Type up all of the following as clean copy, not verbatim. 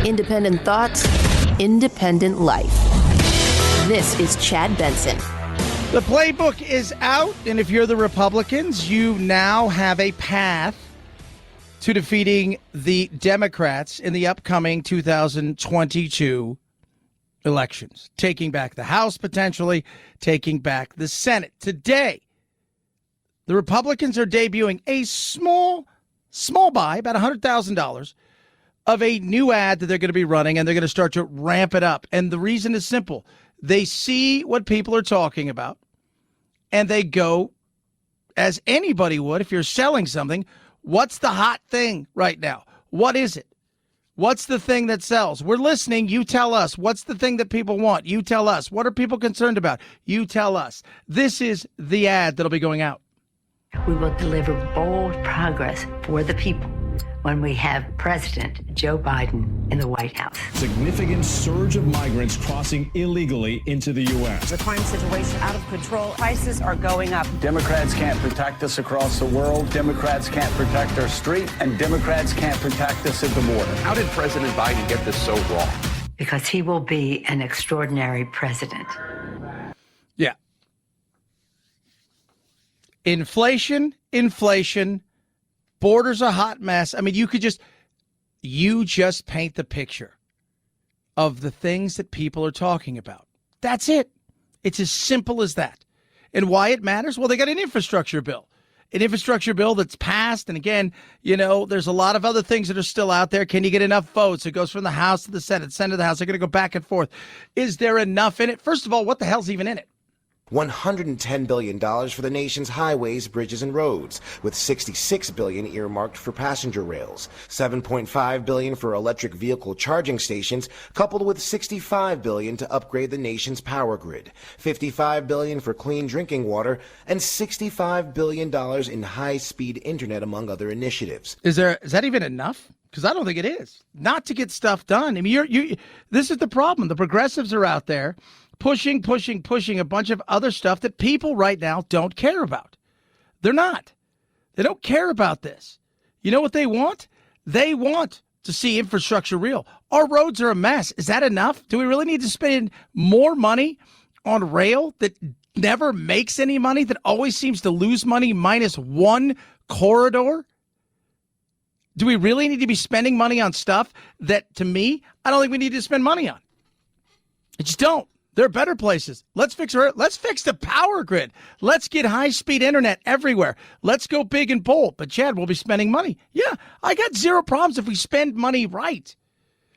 Independent thoughts, independent life. This is Chad Benson. The playbook is out, and if you're the Republicans, you now have a path to defeating the Democrats in the upcoming 2022 elections, taking back the House, potentially taking back the Senate. Today, the Republicans are debuting a small buy, about $100,000, of a new ad that they're going to be running, and they're going to start to ramp it up. And the reason is simple. They see what people are talking about, and they go, as anybody would if you're selling something, what's the hot thing right now? What is it? What's the thing that sells? We're listening. You tell us. What's the thing that people want? You tell us. What are people concerned about? You tell us. This is the ad that'll be going out. We will deliver bold progress for the people when we have President Joe Biden in the White House. Significant surge of migrants crossing illegally into the U.S. The crime situation out of control. Prices are going up. Democrats can't protect us across the world. Democrats can't protect our street. And Democrats can't protect us at the border. How did President Biden get this so wrong? Because he will be an extraordinary president. Yeah. Inflation. Borders a hot mess. I mean, you just paint the picture of the things that people are talking about. That's it. It's as simple as that. And why it matters? Well, they got an infrastructure bill that's passed. And again, there's a lot of other things that are still out there. Can you get enough votes? It goes from the House to the Senate, Senate to the House. They're going to go back and forth. Is there enough in it? First of all, what the hell's even in it? $110 billion for the nation's highways, bridges, and roads, with $66 billion earmarked for passenger rails, $7.5 billion for electric vehicle charging stations, coupled with $65 billion to upgrade the nation's power grid, $55 billion for clean drinking water, and $65 billion in high-speed internet, among other initiatives. Is that even enough? Because I don't think it is. Not to get stuff done. I mean, this is the problem. The progressives are out there pushing a bunch of other stuff that people right now don't care about. They're not. They don't care about this. You know what they want? They want to see infrastructure real. Our roads are a mess. Is that enough? Do we really need to spend more money on rail that never makes any money, that always seems to lose money minus one corridor? Do we really need to be spending money on stuff that, to me, I don't think we need to spend money on? I just don't. There are better places. Let's fix the power grid. Let's get high-speed internet everywhere. Let's go big and bold. But, Chad, we'll be spending money. Yeah, I got zero problems if we spend money right.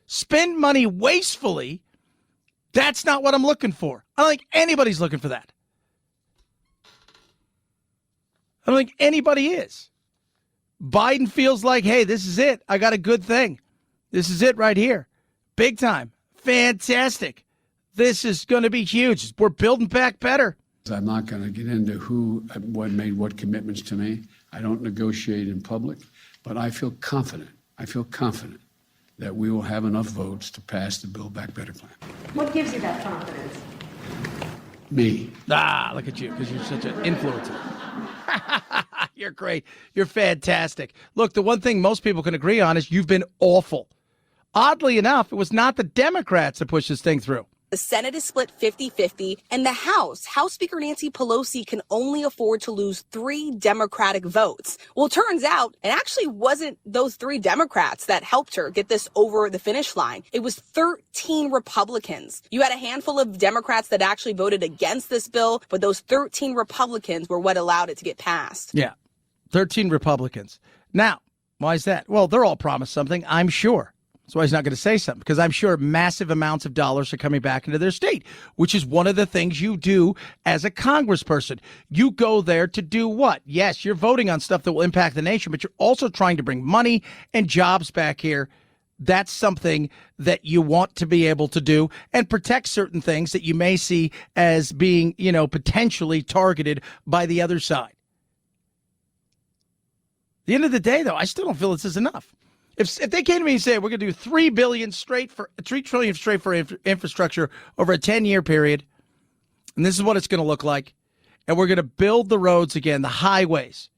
Spend money wastefully, that's not what I'm looking for. I don't think anybody's looking for that. I don't think anybody is. Biden feels like, hey, this is it. I got a good thing. This is it right here. Big time. Fantastic. This is going to be huge. We're building back better. I'm not going to get into what made what commitments to me. I don't negotiate in public, but I feel confident. That we will have enough votes to pass the Build Back Better plan. What gives you that confidence? Me. Look at you, because you're such an influencer. You're great. You're fantastic. Look, the one thing most people can agree on is you've been awful. Oddly enough, it was not the Democrats that pushed this thing through. The Senate is split 50-50, and the House Speaker Nancy Pelosi can only afford to lose 3 Democratic votes. Well, it turns out it actually wasn't those 3 Democrats that helped her get this over the finish line. It was 13 Republicans. You had a handful of Democrats that actually voted against this bill, but those 13 Republicans were what allowed it to get passed. Yeah, 13 Republicans. Now, why is that? Well, they're all promised something, I'm sure. That's why he's not going to say something, because I'm sure massive amounts of dollars are coming back into their state, which is one of the things you do as a congressperson. You go there to do what? Yes, you're voting on stuff that will impact the nation, but you're also trying to bring money and jobs back here. That's something that you want to be able to do and protect certain things that you may see as being, potentially targeted by the other side. At the end of the day, though, I still don't feel this is enough. If they came to me and said we're going to do $3 trillion straight for infrastructure over a 10-year period, and this is what it's going to look like, and we're going to build the roads again, the highways,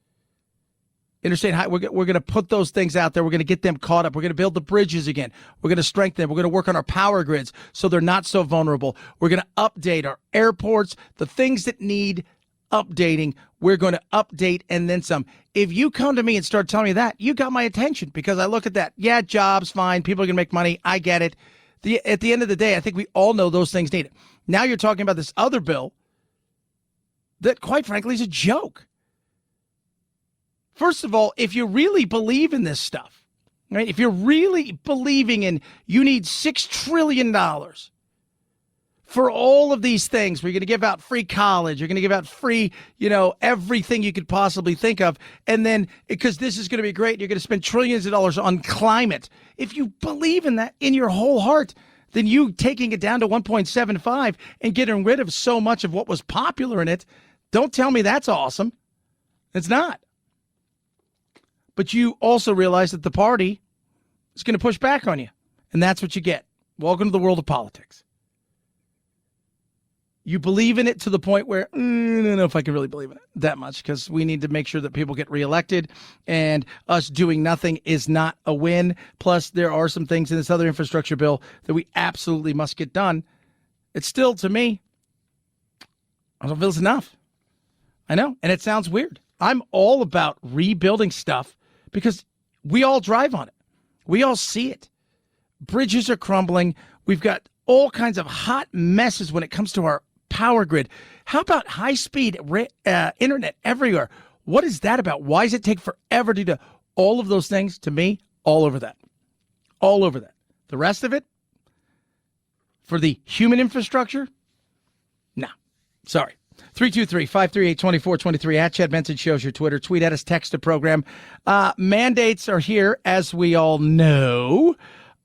Interstate High, we're going to put those things out there. We're going to get them caught up. We're going to build the bridges again. We're going to strengthen them. We're going to work on our power grids so they're not so vulnerable. We're going to update our airports, the things that need updating. We're going to update and then some. If you come to me and start telling me that, you got my attention because I look at that. Yeah, jobs, fine. People are going to make money. I get it. At the end of the day, I think we all know those things need it. Now you're talking about this other bill that, quite frankly, is a joke. First of all, if you really believe in this stuff, right? If you're really believing in you need $6 trillion for all of these things, where you're going to give out free college, you're going to give out free, everything you could possibly think of. And then because this is going to be great, you're going to spend trillions of dollars on climate. If you believe in that in your whole heart, then you taking it down to 1.75 and getting rid of so much of what was popular in it, don't tell me that's awesome. It's not. But you also realize that the party is going to push back on you. And that's what you get. Welcome to the world of politics. You believe in it to the point where, I don't know if I can really believe in it that much, because we need to make sure that people get reelected, and us doing nothing is not a win. Plus, there are some things in this other infrastructure bill that we absolutely must get done. It's still, to me, I don't feel it's enough. I know, and it sounds weird. I'm all about rebuilding stuff because we all drive on it. We all see it. Bridges are crumbling. We've got all kinds of hot messes when it comes to our power grid. How about high-speed internet everywhere? What is that about? Why does it take forever to do all of those things? To me, all over that. All over that. The rest of it, for the human infrastructure, no. Sorry. 323-538-2423 at Chad Benson shows your Twitter. Tweet at us, text the program. Mandates are here, as we all know.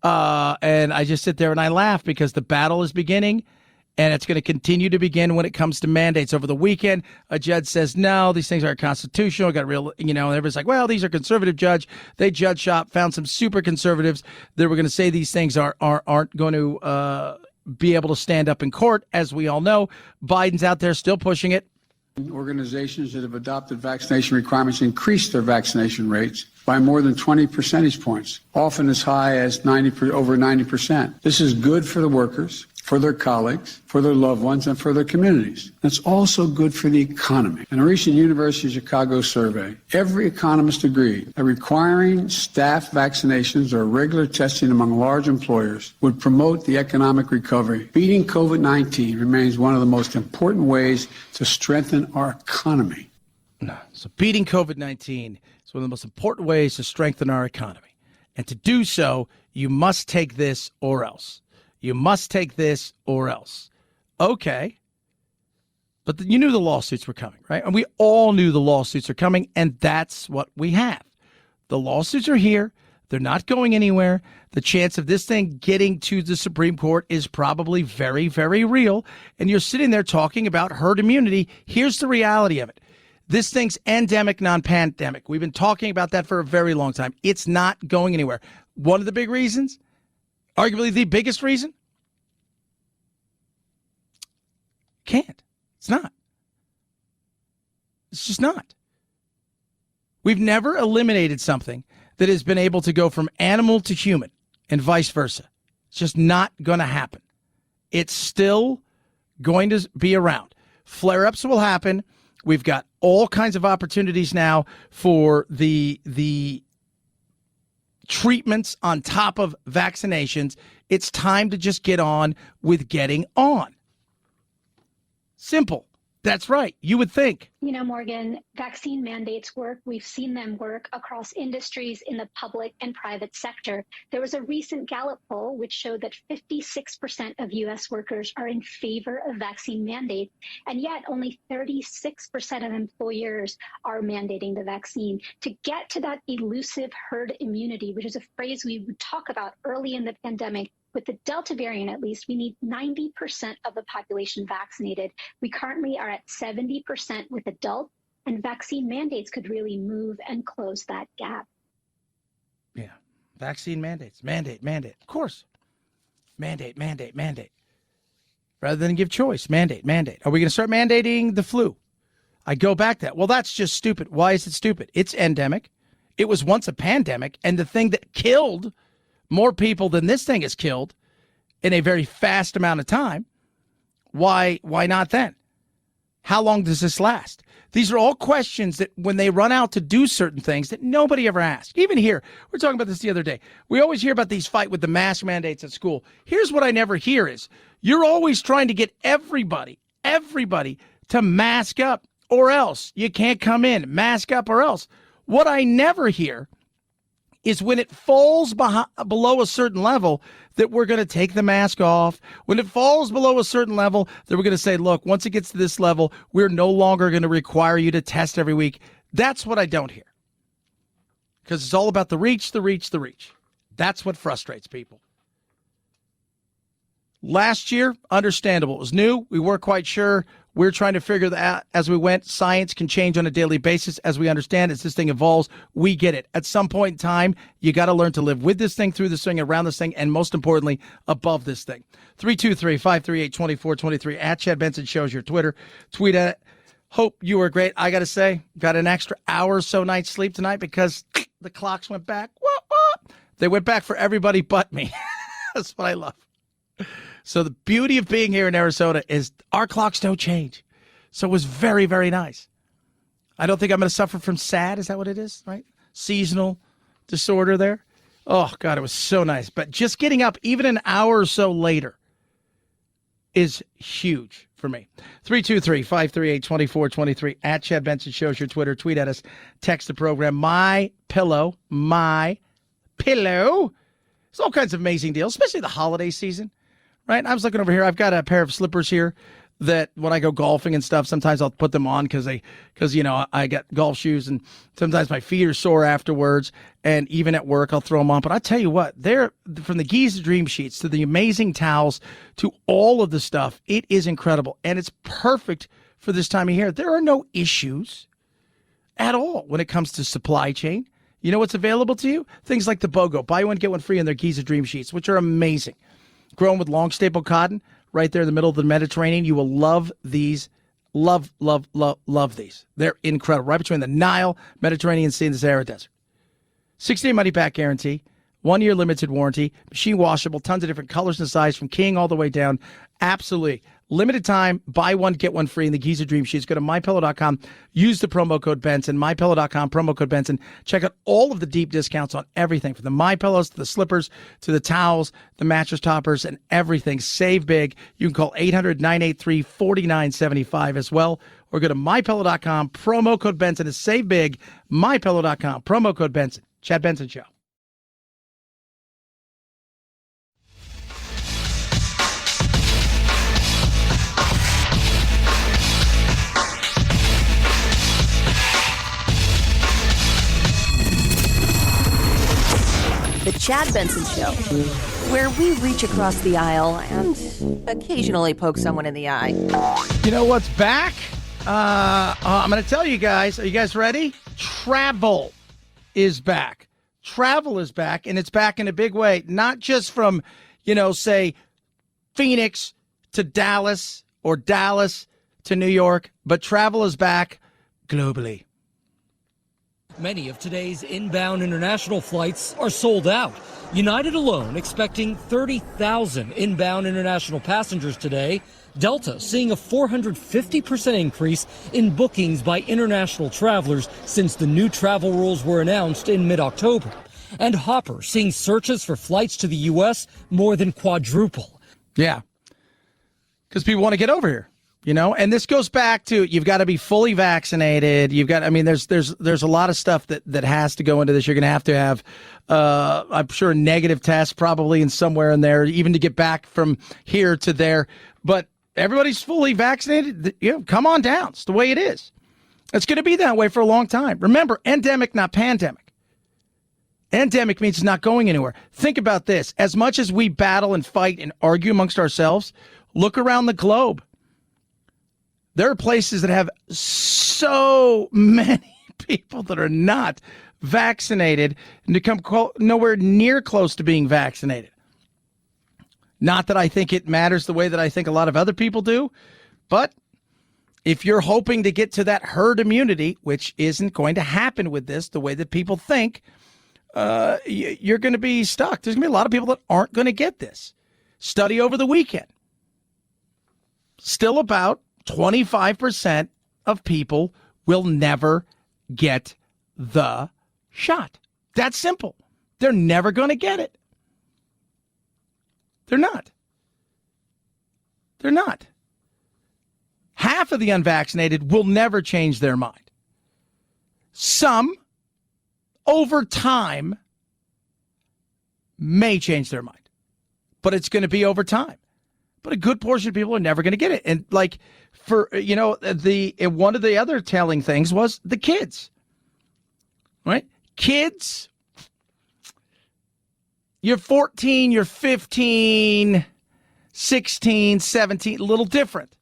And I just sit there and I laugh because the battle is beginning, and it's going to continue to begin when it comes to mandates. Over the weekend, a judge says, no, these things aren't constitutional. Got real, and everybody's like, well, these are conservative judge. They judge shop, found some super conservatives that were going to say these things aren't going to be able to stand up in court. As we all know, Biden's out there still pushing it. Organizations that have adopted vaccination requirements increase their vaccination rates by more than 20 percentage points, often as high as over 90%. This is good for the workers, for their colleagues, for their loved ones, and for their communities. It's also good for the economy. In a recent University of Chicago survey, every economist agreed that requiring staff vaccinations or regular testing among large employers would promote the economic recovery. Beating COVID-19 remains one of the most important ways to strengthen our economy. No. So beating COVID-19 is one of the most important ways to strengthen our economy. And to do so, you must take this or else. You must take this or else. Okay. But you knew the lawsuits were coming, right? And we all knew the lawsuits are coming, and that's what we have. The lawsuits are here. They're not going anywhere. The chance of this thing getting to the Supreme Court is probably very, very real. And you're sitting there talking about herd immunity. Here's the reality of it. This thing's endemic, non-pandemic. We've been talking about that for a very long time. It's not going anywhere. One of the big reasons, arguably the biggest reason, can't. It's not. It's just not. We've never eliminated something that has been able to go from animal to human and vice versa. It's just not going to happen. It's still going to be around. Flare-ups will happen. We've got all kinds of opportunities now for the treatments on top of vaccinations. It's time to just get on with getting on. Simple. That's right. You would think. Morgan, vaccine mandates work. We've seen them work across industries in the public and private sector. There was a recent Gallup poll which showed that 56% of U.S. workers are in favor of vaccine mandates, and yet only 36% of employers are mandating the vaccine. To get to that elusive herd immunity, which is a phrase we would talk about early in the pandemic, with the Delta variant, at least, we need 90% of the population vaccinated. We currently are at 70% with adults, and vaccine mandates could really move and close that gap. Yeah. Vaccine mandates. Mandate. Of course. Mandate. Rather than give choice. Mandate. Are we going to start mandating the flu? I go back to that. Well, that's just stupid. Why is it stupid? It's endemic. It was once a pandemic, and the thing that killed more people than this thing has killed in a very fast amount of time. Why not then? How long does this last? These are all questions that when they run out to do certain things that nobody ever asked. Even here, we were talking about this the other day. We always hear about these fight with the mask mandates at school. Here's what I never hear is you're always trying to get everybody to mask up or else you can't come in. Mask up or else. What I never hear is when it falls below a certain level that we're going to take the mask off. When it falls below a certain level, that we're going to say, look, once it gets to this level, we're no longer going to require you to test every week. That's what I don't hear. Because it's all about the reach. That's what frustrates people. Last year, understandable. It was new. We weren't quite sure. We're trying to figure that out as we went. Science can change on a daily basis as we understand. As this thing evolves, we get it. At some point in time, you got to learn to live with this thing, through this thing, around this thing, and most importantly, above this thing. 323-538-2423 at Chad Benson Shows your Twitter. Tweet at it. Hope you were great. I got to say, got an extra hour or so night's sleep tonight because the clocks went back. They went back for everybody but me. That's what I love. So the beauty of being here in Arizona is our clocks don't change. So it was very, very nice. I don't think I'm going to suffer from SAD. Is that what it is, right? Seasonal disorder there. Oh, God, it was so nice. But just getting up even an hour or so later is huge for me. 323-538-2423 at Chad Benson Shows your Twitter. Tweet at us. Text the program. My Pillow. There's all kinds of amazing deals, especially the holiday season. Right? I was looking over here. I've got a pair of slippers here that when I go golfing and stuff, sometimes I'll put them on because I got golf shoes and sometimes my feet are sore afterwards. And even at work, I'll throw them on. But I tell you what, they're from the Giza Dream Sheets to the amazing towels to all of the stuff. It is incredible. And it's perfect for this time of year. There are no issues at all when it comes to supply chain. You know what's available to you? Things like the BOGO. Buy one, get one free in their Giza Dream Sheets, which are amazing. Grown with long staple cotton right there in the middle of the Mediterranean. You will love these. Love these. They're incredible. Right between the Nile, Mediterranean Sea, and the Sahara Desert. 6-day money-back guarantee. 1-year limited warranty. Machine washable. Tons of different colors and sizes from king all the way down. Absolutely. Limited time. Buy one, get one free in the Giza Dream Sheets. Go to MyPillow.com. Use the promo code Benson. MyPillow.com, promo code Benson. Check out all of the deep discounts on everything from the MyPillows to the slippers to the towels, the mattress toppers, and everything. Save big. You can call 800-983-4975 as well. Or go to MyPillow.com. Promo code Benson is save big. MyPillow.com. Promo code Benson. Chad Benson Show. The Chad Benson Show, where we reach across the aisle and occasionally poke someone in the eye. You know what's back? I'm going to tell you guys. Are you guys ready? Travel is back. Travel is back, and it's back in a big way. Not just from, say, Phoenix to Dallas or Dallas to New York, but travel is back globally. Many of today's inbound international flights are sold out. United alone expecting 30,000 inbound international passengers today. Delta seeing a 450% increase in bookings by international travelers since the new travel rules were announced in mid-October. And Hopper seeing searches for flights to the U.S. more than quadruple. Yeah, because people want to get over here. And this goes back to you've got to be fully vaccinated. There's a lot of stuff that has to go into this. You're going to have, I'm sure, a negative test probably in somewhere in there, even to get back from here to there. But everybody's fully vaccinated. Come on down. It's the way it is. It's going to be that way for a long time. Remember, endemic, not pandemic. Endemic means it's not going anywhere. Think about this. As much as we battle and fight and argue amongst ourselves, look around the globe. There are places that have so many people that are not vaccinated and to come nowhere near close to being vaccinated. Not that I think it matters the way that I think a lot of other people do, but If you're hoping to get to that herd immunity, which isn't going to happen with this, the way that people think, you're going to be stuck. There's going to be a lot of people that aren't going to get this. Study over the weekend. Still about 25% of people will never get the shot. That's simple. They're never going to get it. They're not. They're not. Half of the unvaccinated will never change their mind. Some, over time, may change their mind. But it's going to be over time. But a good portion of people are never going to get it. And like, for, one of the other telling things was the kids. Right? Kids, you're 14, you're 15, 16, 17, a little different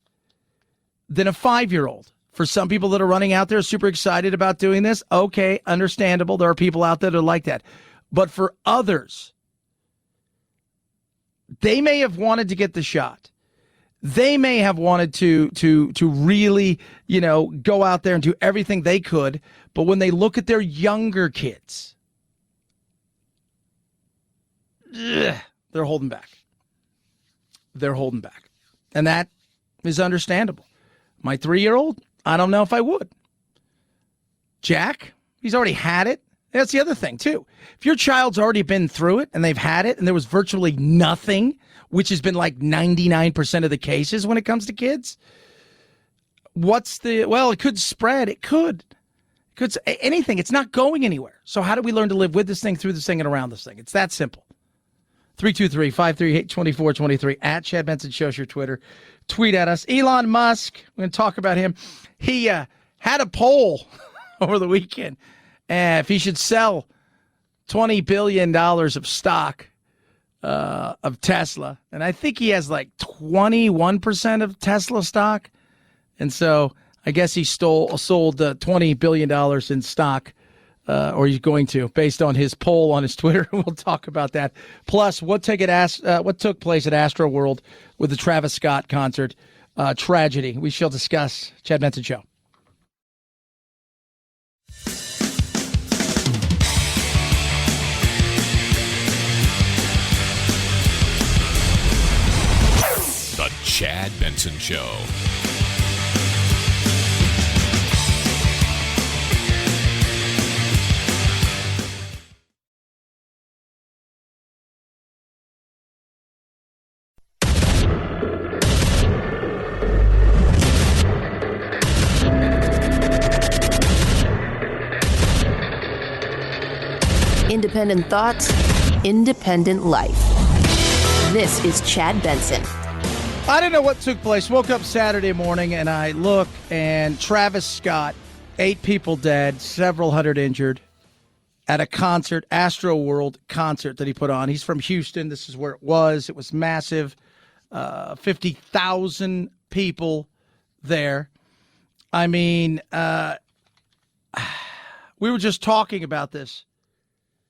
than a 5-year-old. For some people that are running out there super excited about doing this, okay, understandable. There are people out there that are like that. But for others, they may have wanted to get the shot. They may have wanted to really, go out there and do everything they could. But when they look at their younger kids, they're holding back. They're holding back. And that is understandable. My 3-year-old, I don't know if I would. Jack, he's already had it. That's the other thing, too. If your child's already been through it and they've had it and there was virtually nothing, which has been like 99% of the cases when it comes to kids, it could spread. It could. Anything. It's not going anywhere. So how do we learn to live with this thing, through this thing, and around this thing? It's that simple. 323-538-2423 at Chad Benson Show's your Twitter. Tweet at us. Elon Musk, we're going to talk about him. He had a poll over the weekend if he should sell $20 billion of stock of Tesla. And I think he has like 21% of Tesla stock. And so I guess he sold $20 billion in stock. Or he's going to, based on his poll on his Twitter. We'll talk about that. Plus, what took place at Astroworld with the Travis Scott concert tragedy. We shall discuss. Chad Benson Show. The Chad Benson Show. Independent thoughts, independent life. This is Chad Benson. I don't know what took place. Woke up Saturday morning and I look, and Travis Scott, 8 people dead, several hundred injured at a concert, Astroworld concert that he put on. He's from Houston. This is where it was. It was massive. 50,000 people there. I mean, we were just talking about this.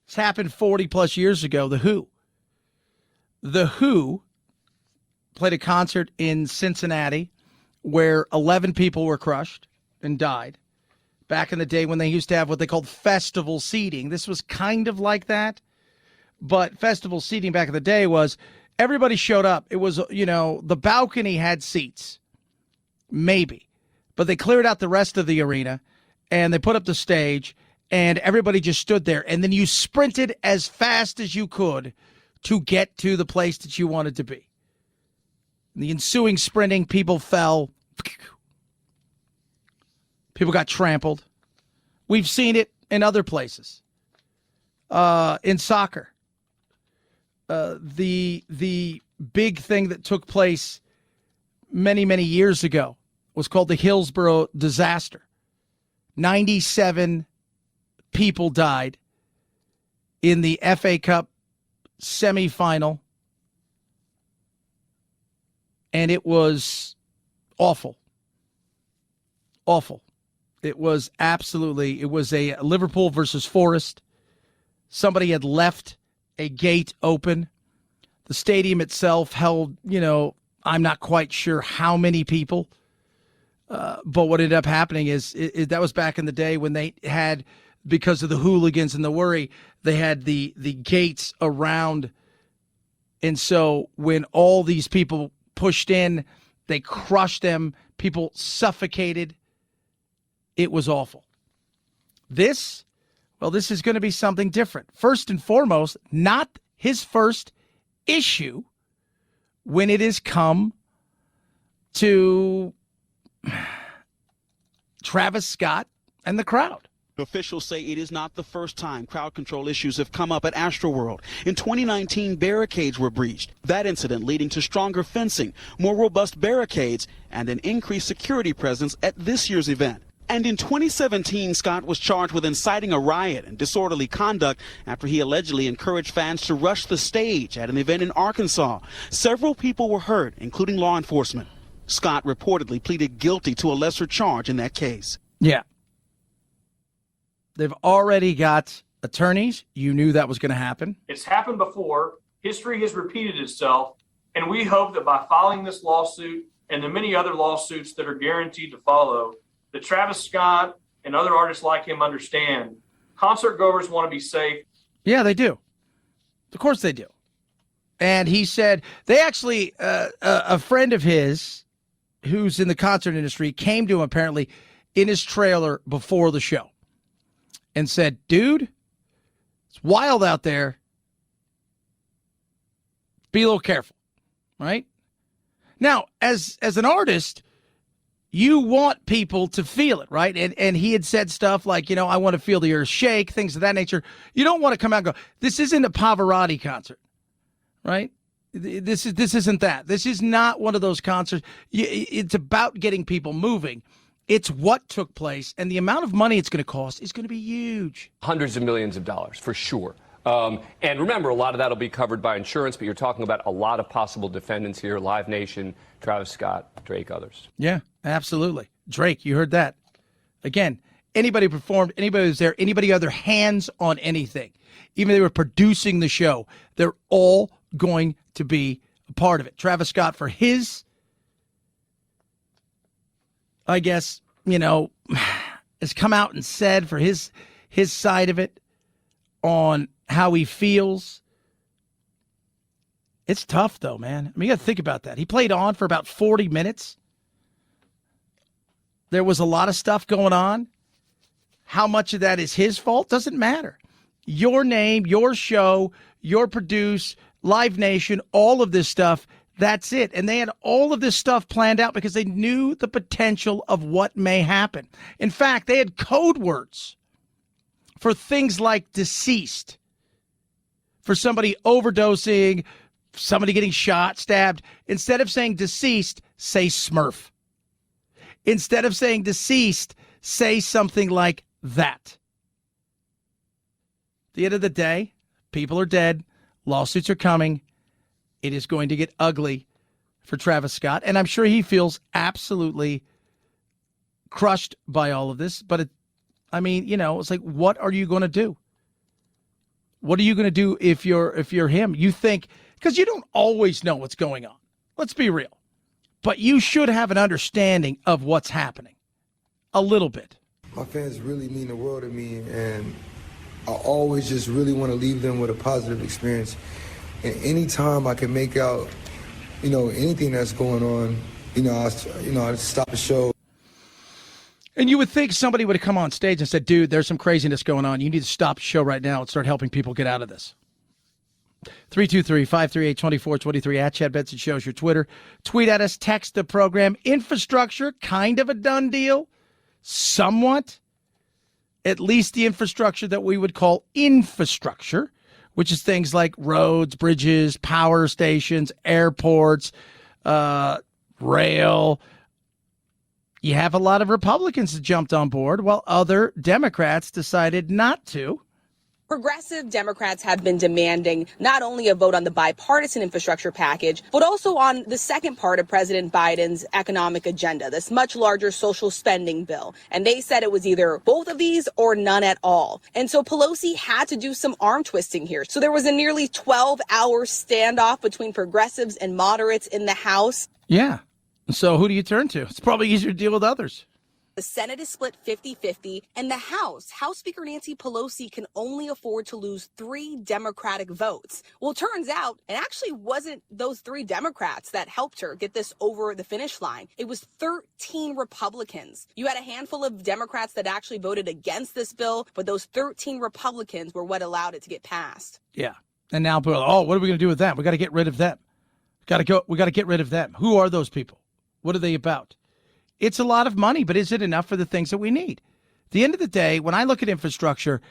This happened 40 plus years ago. The Who played a concert in Cincinnati where 11 people were crushed and died. Back in the day when they used to have what they called festival seating. This was kind of like that. But festival seating back in the day was everybody showed up. It was, the balcony had seats. Maybe. But they cleared out the rest of the arena and they put up the stage. And everybody just stood there. And then you sprinted as fast as you could to get to the place that you wanted to be. In the ensuing sprinting, people fell. People got trampled. We've seen it in other places. In soccer. The big thing that took place many, many years ago was called the Hillsborough disaster. 97 people died in the FA Cup semifinal, and it was awful. Awful. It was a Liverpool versus Forest. Somebody had left a gate open. The stadium itself held, I'm not quite sure how many people. But what ended up happening is that was back in the day when they had, because of the hooligans and the worry, they had the gates around. And so when all these people pushed in, they crushed them. People suffocated. It was awful. This is going to be something different. First and foremost, not his first issue when it has come to Travis Scott and the crowd. Officials say it is not the first time crowd control issues have come up at Astroworld. In 2019, barricades were breached. That incident leading to stronger fencing, more robust barricades, and an increased security presence at this year's event. And in 2017, Scott was charged with inciting a riot and disorderly conduct after he allegedly encouraged fans to rush the stage at an event in Arkansas. Several people were hurt, including law enforcement. Scott reportedly pleaded guilty to a lesser charge in that case. Yeah. They've already got attorneys. You knew that was going to happen. It's happened before. History has repeated itself. And we hope that by filing this lawsuit and the many other lawsuits that are guaranteed to follow, that Travis Scott and other artists like him understand concert goers want to be safe. Yeah, they do. Of course they do. And he said they actually, a friend of his who's in the concert industry came to him apparently in his trailer before the show and said, dude, it's wild out there. Be a little careful, right? Now, as an artist, you want people to feel it, right? And he had said stuff like, I want to feel the earth shake, things of that nature. You don't want to come out and go, this isn't a Pavarotti concert, right? This isn't that. This is not one of those concerts. It's about getting people moving. It's what took place, and the amount of money it's going to cost is going to be huge. Hundreds of millions of dollars, for sure. And remember, a lot of that will be covered by insurance, but you're talking about a lot of possible defendants here, Live Nation, Travis Scott, Drake, others. Yeah, absolutely. Drake, you heard that. Again, anybody performed, anybody was there, anybody had their hands on anything, even if they were producing the show, they're all going to be a part of it. Travis Scott, for his, I guess, has come out and said for his side of it on how he feels. It's tough, though, man. I mean, you got to think about that. He played on for about 40 minutes. There was a lot of stuff going on. How much of that is his fault? Doesn't matter. Your name, your show, your produce, Live Nation, all of this stuff, that's it. And they had all of this stuff planned out because they knew the potential of what may happen. In fact, they had code words for things like deceased, for somebody overdosing, somebody getting shot, stabbed. Instead of saying deceased, say Smurf. Instead of saying deceased, say something like that. At the end of the day, people are dead. Lawsuits are coming. It is going to get ugly for Travis Scott. And I'm sure he feels absolutely crushed by all of this. But, it's like, what are you going to do? What are you going to do if you're him? You think, because you don't always know what's going on. Let's be real. But you should have an understanding of what's happening. A little bit. My fans really mean the world to me, and I always just really want to leave them with a positive experience. And anytime I can make out, anything that's going on, I stop the show. And you would think somebody would have come on stage and said, dude, there's some craziness going on. You need to stop the show right now and start helping people get out of this. 323-538-2423 at Chad Benson Show's your Twitter. Tweet at us, text the program. Infrastructure, kind of a done deal. Somewhat. At least the infrastructure that we would call infrastructure, which is things like roads, bridges, power stations, airports, rail. You have a lot of Republicans that jumped on board while other Democrats decided not to. Progressive Democrats have been demanding not only a vote on the bipartisan infrastructure package, but also on the second part of President Biden's economic agenda, this much larger social spending bill. And they said it was either both of these or none at all. And so Pelosi had to do some arm twisting here. So there was a nearly 12-hour standoff between progressives and moderates in the House. Yeah. So who do you turn to? It's probably easier to deal with others. The Senate is split 50-50, and the House Speaker Nancy Pelosi can only afford to lose 3 Democratic votes. Well, it turns out it actually wasn't those 3 Democrats that helped her get this over the finish line. It was 13 Republicans. You had a handful of Democrats that actually voted against this bill, but those 13 Republicans were what allowed it to get passed. Yeah. And now people are, what are we going to do with them? We got to get rid of them. We got to get rid of them. Who are those people? What are they about? It's a lot of money, but is it enough for the things that we need? At the end of the day, when I look at infrastructure,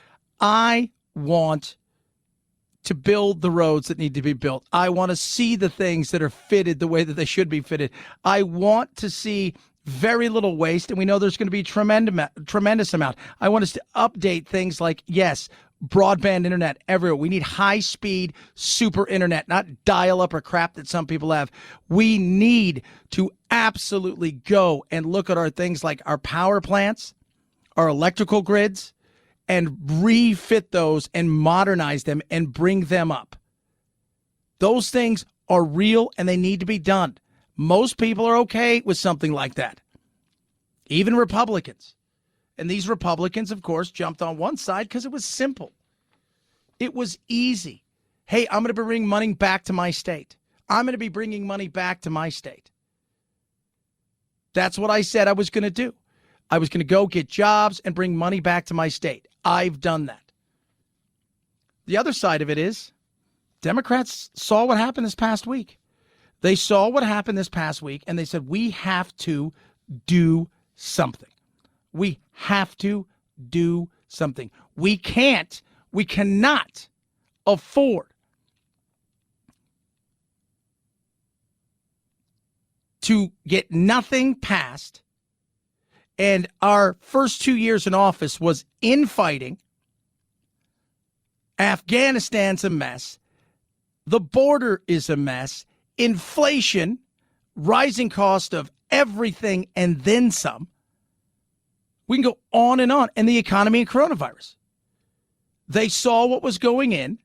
I want to build the roads that need to be built. I want to see the things that are fitted the way that they should be fitted. I want to see very little waste, and we know there's going to be tremendous amount. I want us to update things like, yes, broadband internet everywhere. We need high-speed super internet, not dial-up or crap that some people have. We need to absolutely go and look at our things like our power plants, our electrical grids, and refit those and modernize them and bring them up. Those things are real and they need to be done. Most people are okay with something like that, even Republicans. And these Republicans, of course, jumped on one side because it was simple. It was easy. Hey, I'm going to bring money back to my state. I'm going to be bringing money back to my state. That's what I said I was going to do. I was going to go get jobs and bring money back to my state. I've done that. The other side of it is Democrats saw what happened this past week. They saw what happened this past week, and they said, we have to do something. We have to do something. We cannot afford to get nothing passed. And our first 2 years in office was infighting. Afghanistan's a mess. The border is a mess. Inflation, rising cost of everything, and then some. We can go on. And the economy and coronavirus. They saw what was going in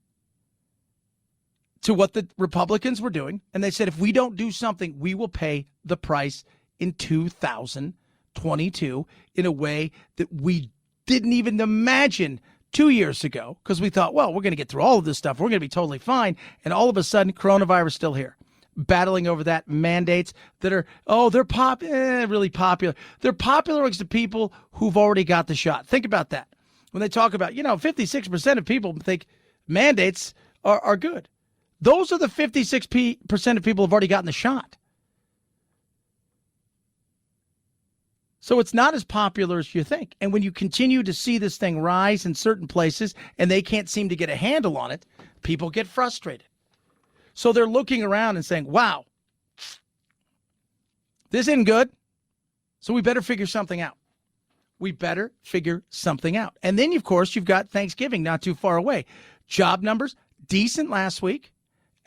to what the Republicans were doing, and they said, if we don't do something, we will pay the price in 2022 in a way that we didn't even imagine 2 years ago, because we thought, well, we're going to get through all of this stuff. We're going to be totally fine. And all of a sudden, coronavirus still here. Battling over that, mandates that are, they're really popular. They're popular amongst the people who've already got the shot. Think about that. When they talk about, 56% of people think mandates are good. Those are the 56% of people who've already gotten the shot. So it's not as popular as you think. And when you continue to see this thing rise in certain places and they can't seem to get a handle on it, people get frustrated. So they're looking around and saying, wow, this isn't good. So we better figure something out. And then, of course, you've got Thanksgiving not too far away. Job numbers, decent last week.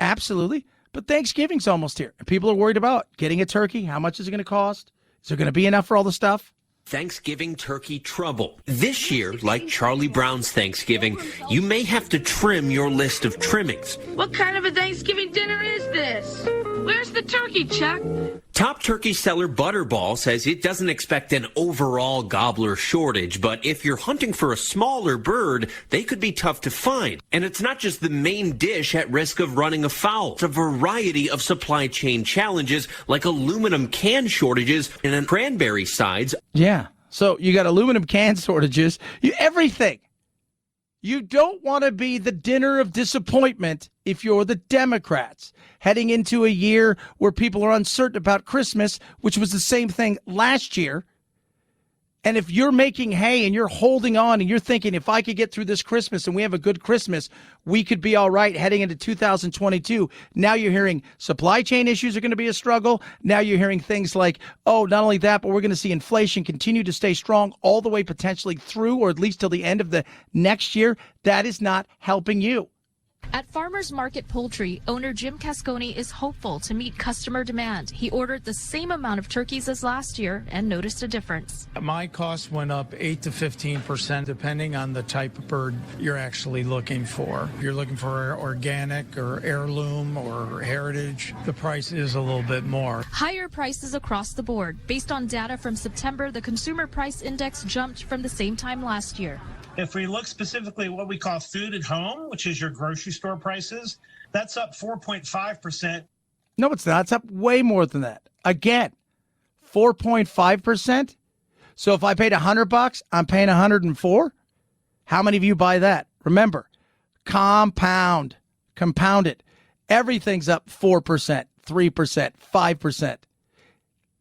Absolutely. But Thanksgiving's almost here. And people are worried about getting a turkey. How much is it going to cost? Is there going to be enough for all the stuff? Thanksgiving turkey trouble. This year, like Charlie Brown's Thanksgiving, you may have to trim your list of trimmings. What kind of a Thanksgiving dinner is this? Where's the turkey, Chuck? Top turkey seller Butterball says it doesn't expect an overall gobbler shortage, but if you're hunting for a smaller bird, they could be tough to find. And it's not just the main dish at risk of running afoul. It's a variety of supply chain challenges like aluminum can shortages and cranberry sides. Yeah, so you got aluminum can shortages, everything. You don't want to be the dinner of disappointment if you're the Democrats heading into a year where people are uncertain about Christmas, which was the same thing last year. And if you're making hay and you're holding on and you're thinking, if I could get through this Christmas and we have a good Christmas, we could be all right heading into 2022. Now you're hearing supply chain issues are going to be a struggle. Now you're hearing things like, not only that, but we're going to see inflation continue to stay strong all the way potentially through or at least till the end of the next year. That is not helping you. At Farmers Market Poultry, owner Jim Casconi is hopeful to meet customer demand. He ordered the same amount of turkeys as last year and noticed a difference. My cost went up 8 to 15% depending on the type of bird you're actually looking for. If you're looking for organic or heirloom or heritage, the price is a little bit more. Higher prices across the board. Based on data from September, the Consumer Price Index jumped from the same time last year. If we look specifically at what we call food at home, which is your grocery store prices, that's up 4.5%. No, it's not. It's up way more than that. Again, 4.5%. So if I paid $100, I'm paying 104. How many of you buy that? Remember, compound it. Everything's up 4%, 3%, 5%.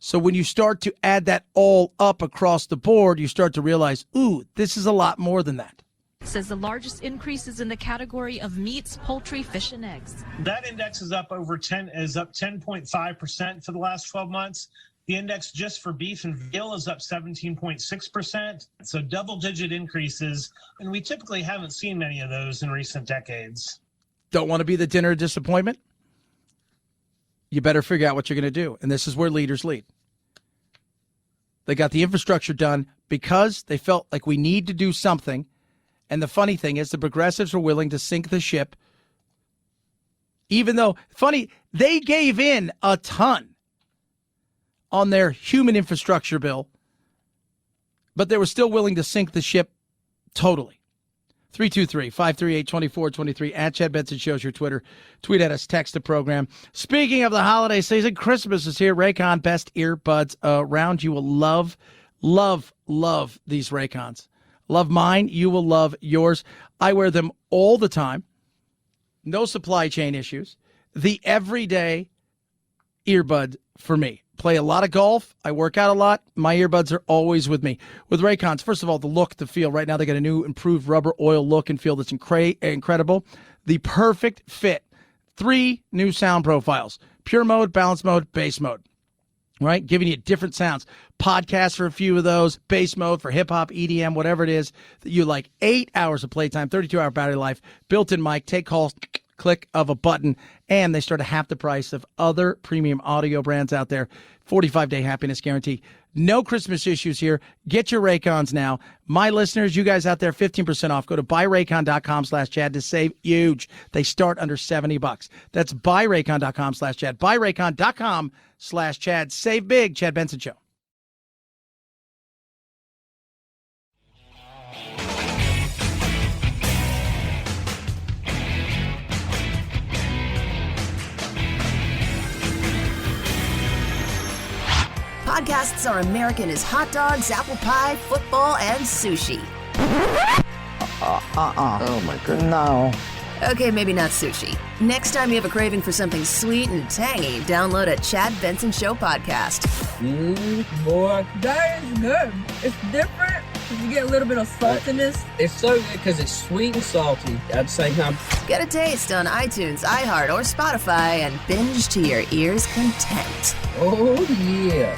So when you start to add that all up across the board, you start to realize, ooh, this is a lot more than that. Says the largest increases in the category of meats, poultry, fish, and eggs. That index is up 10.5% for the last 12 months. The index just for beef and veal is up 17.6%. So double-digit increases, and we typically haven't seen many of those in recent decades. Don't want to be the dinner of disappointment? You better figure out what you're going to do. And this is where leaders lead. They got the infrastructure done because they felt like we need to do something. And the funny thing is the progressives were willing to sink the ship. Even though, they gave in a ton on their human infrastructure bill, but they were still willing to sink the ship totally. 323-538-2423 at Chad Benson Show's your Twitter. Tweet at us, text the program. Speaking of the holiday season, Christmas is here. Raycon, best earbuds around. You will love these Raycons. Love mine. You will love yours. I wear them all the time. No supply chain issues. The everyday earbud for me. Play a lot of golf. I work out a lot. My earbuds are always with me. With Raycons, first of all, the look, the feel. Right now, they got a new improved rubber oil look and feel that's incredible. The perfect fit. 3 new sound profiles. Pure mode, balance mode, bass mode. Right? Giving you different sounds. Podcasts for a few of those. Bass mode for hip-hop, EDM, whatever it is that you like. 8 hours of playtime, 32-hour battery life, built-in mic, take calls, click of a button, and they start at half the price of other premium audio brands out there. 45-day happiness guarantee. No Christmas issues here. Get your Raycons now. My listeners, you guys out there, 15% off. Go to buyraycon.com/Chad to save huge. They start under $70. That's buyraycon.com/Chad. Buyraycon.com/Chad. Save big. Chad Benson Show. Podcasts are American as hot dogs, apple pie, football, and sushi. Oh my goodness. No. Okay, maybe not sushi. Next time you have a craving for something sweet and tangy, download a Chad Benson Show podcast. Boy, that is good. It's different. You get a little bit of saltiness. It's so good because it's sweet and salty at the same time. Get a taste on iTunes, iHeart, or Spotify and binge to your ears' content. Oh, yeah.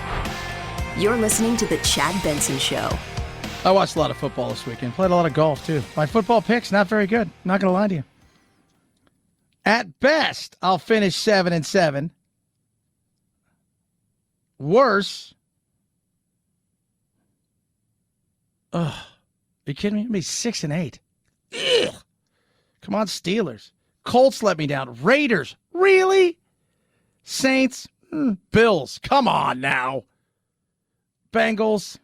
You're listening to The Chad Benson Show. I watched a lot of football this weekend. Played a lot of golf, too. My football picks, not very good. Not going to lie to you. At best, I'll finish 7-7. Worse. Ugh. Are you kidding me? I'll be 6-8. Ugh. Come on, Steelers. Colts let me down. Raiders. Really? Saints. Bills. Come on now. Bengals.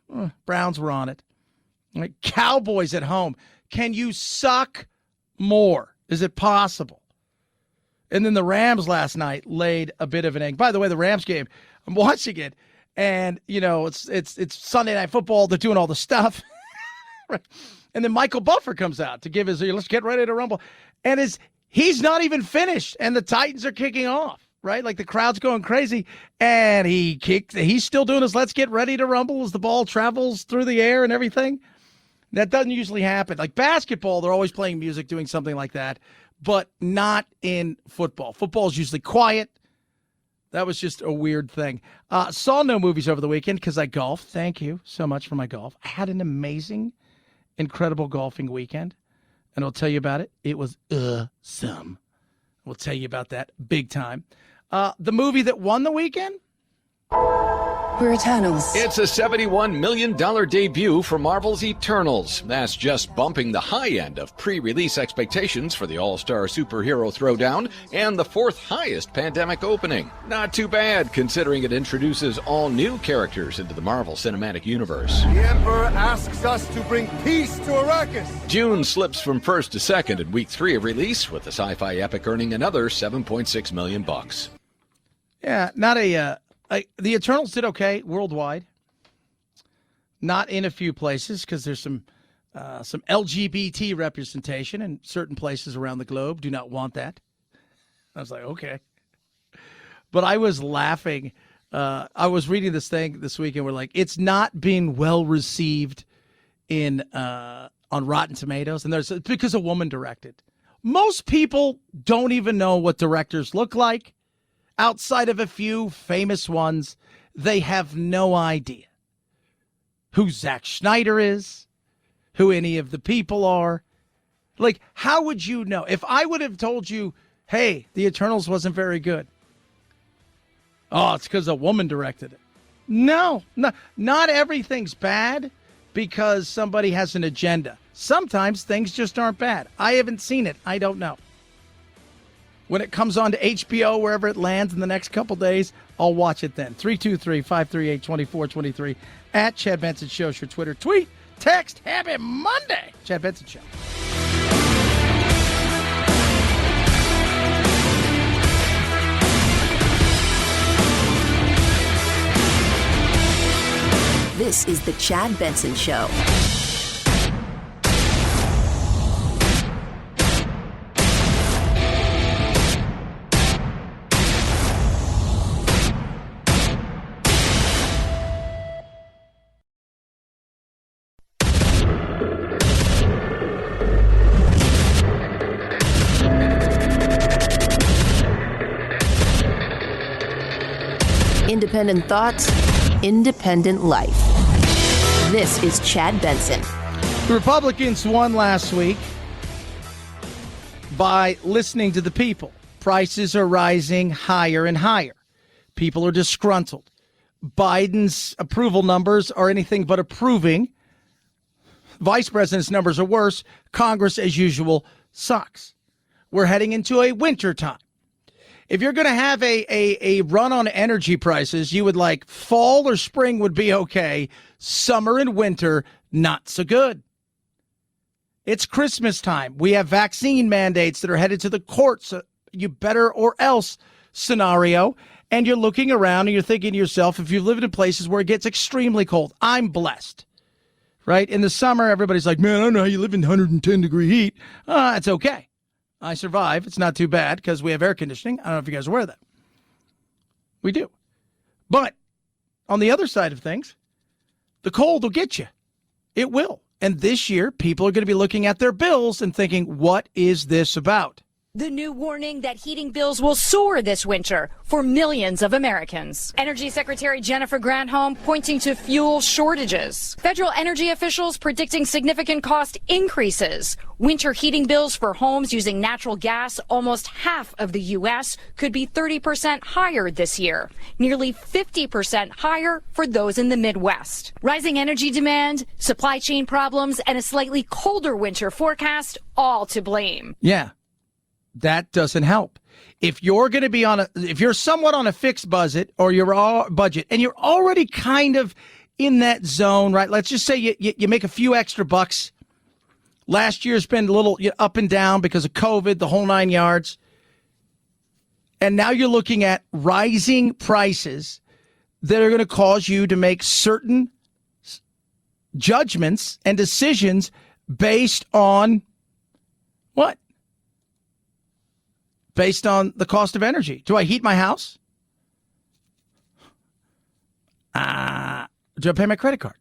Browns were on it. Cowboys at home. Can you suck more? Is it possible? And then the Rams last night laid a bit of an egg. By the way, the Rams game, I'm watching it, and it's Sunday Night Football. They're doing all the stuff, right? And then Michael Buffer comes out to give his "Let's get ready to rumble," and he's not even finished, and the Titans are kicking off, right? Like the crowd's going crazy, and he's still doing his "Let's get ready to rumble" as the ball travels through the air and everything. That doesn't usually happen. Like basketball, they're always playing music, doing something like that, but not in football. Football is usually quiet. That was just a weird thing. Saw no movies over the weekend because I golfed. Thank you so much for my golf. I had an amazing, incredible golfing weekend, and I'll tell you about it. It was awesome. We'll tell you about that big time. The movie that won the weekend? We're Eternals. It's a $71 million debut for Marvel's Eternals. That's just bumping the high end of pre-release expectations for the all-star superhero throwdown and the fourth highest pandemic opening. Not too bad, considering it introduces all new characters into the Marvel Cinematic Universe. The Emperor asks us to bring peace to Arrakis. June slips from first to second in week 3 of release, with the sci-fi epic earning another $7.6 million. Yeah, not a... the Eternals did okay worldwide. Not in a few places because there's some LGBT representation in certain places around the globe. Do not want that. I was like, okay. But I was laughing. I was reading this thing this week, and we're like, it's not being well received in on Rotten Tomatoes, and there's because a woman directed. Most people don't even know what directors look like. Outside of a few famous ones, they have no idea who Zack Snyder is, who any of the people are. Like, how would you know? If I would have told you, hey, the Eternals wasn't very good. Oh, it's because a woman directed it. No, not everything's bad because somebody has an agenda. Sometimes things just aren't bad. I haven't seen it. I don't know. When it comes on to HBO, wherever it lands in the next couple days, I'll watch it then. 323-538-2423 at Chad Benson Show. Your Twitter, tweet, text, happy Monday. Chad Benson Show. This is the Chad Benson Show. Independent thoughts, independent life. This is Chad Benson. The Republicans won last week by listening to the people. Prices are rising higher and higher. People are disgruntled. Biden's approval numbers are anything but approving. Vice President's numbers are worse. Congress, as usual, sucks. We're heading into a winter time. If you're going to have a run on energy prices, you would like fall or spring would be okay. Summer and winter, not so good. It's Christmas time. We have vaccine mandates that are headed to the courts. You better or else scenario. And you're looking around and you're thinking to yourself, if you've lived in places where it gets extremely cold, I'm blessed. Right? In the summer, everybody's like, man, I don't know how you live in 110 degree heat. It's okay. I survive. It's not too bad because we have air conditioning. I don't know if you guys are aware of that. We do. But on the other side of things, the cold will get you. It will. And this year, people are going to be looking at their bills and thinking, what is this about? The new warning that heating bills will soar this winter for millions of Americans. Energy Secretary Jennifer Granholm pointing to fuel shortages. Federal energy officials predicting significant cost increases. Winter heating bills for homes using natural gas, almost half of the U.S., could be 30% higher this year. Nearly 50% higher for those in the Midwest. Rising energy demand, supply chain problems, and a slightly colder winter forecast, all to blame. Yeah. That doesn't help. If you're going to be if you're somewhat on a fixed budget or your budget and you're already kind of in that zone, right? Let's just say you make a few extra bucks. Last year's been a little up and down because of COVID, the whole 9 yards. And now you're looking at rising prices that are going to cause you to make certain judgments and decisions based on what? Based on the cost of energy. Do I heat my house? Do I pay my credit card?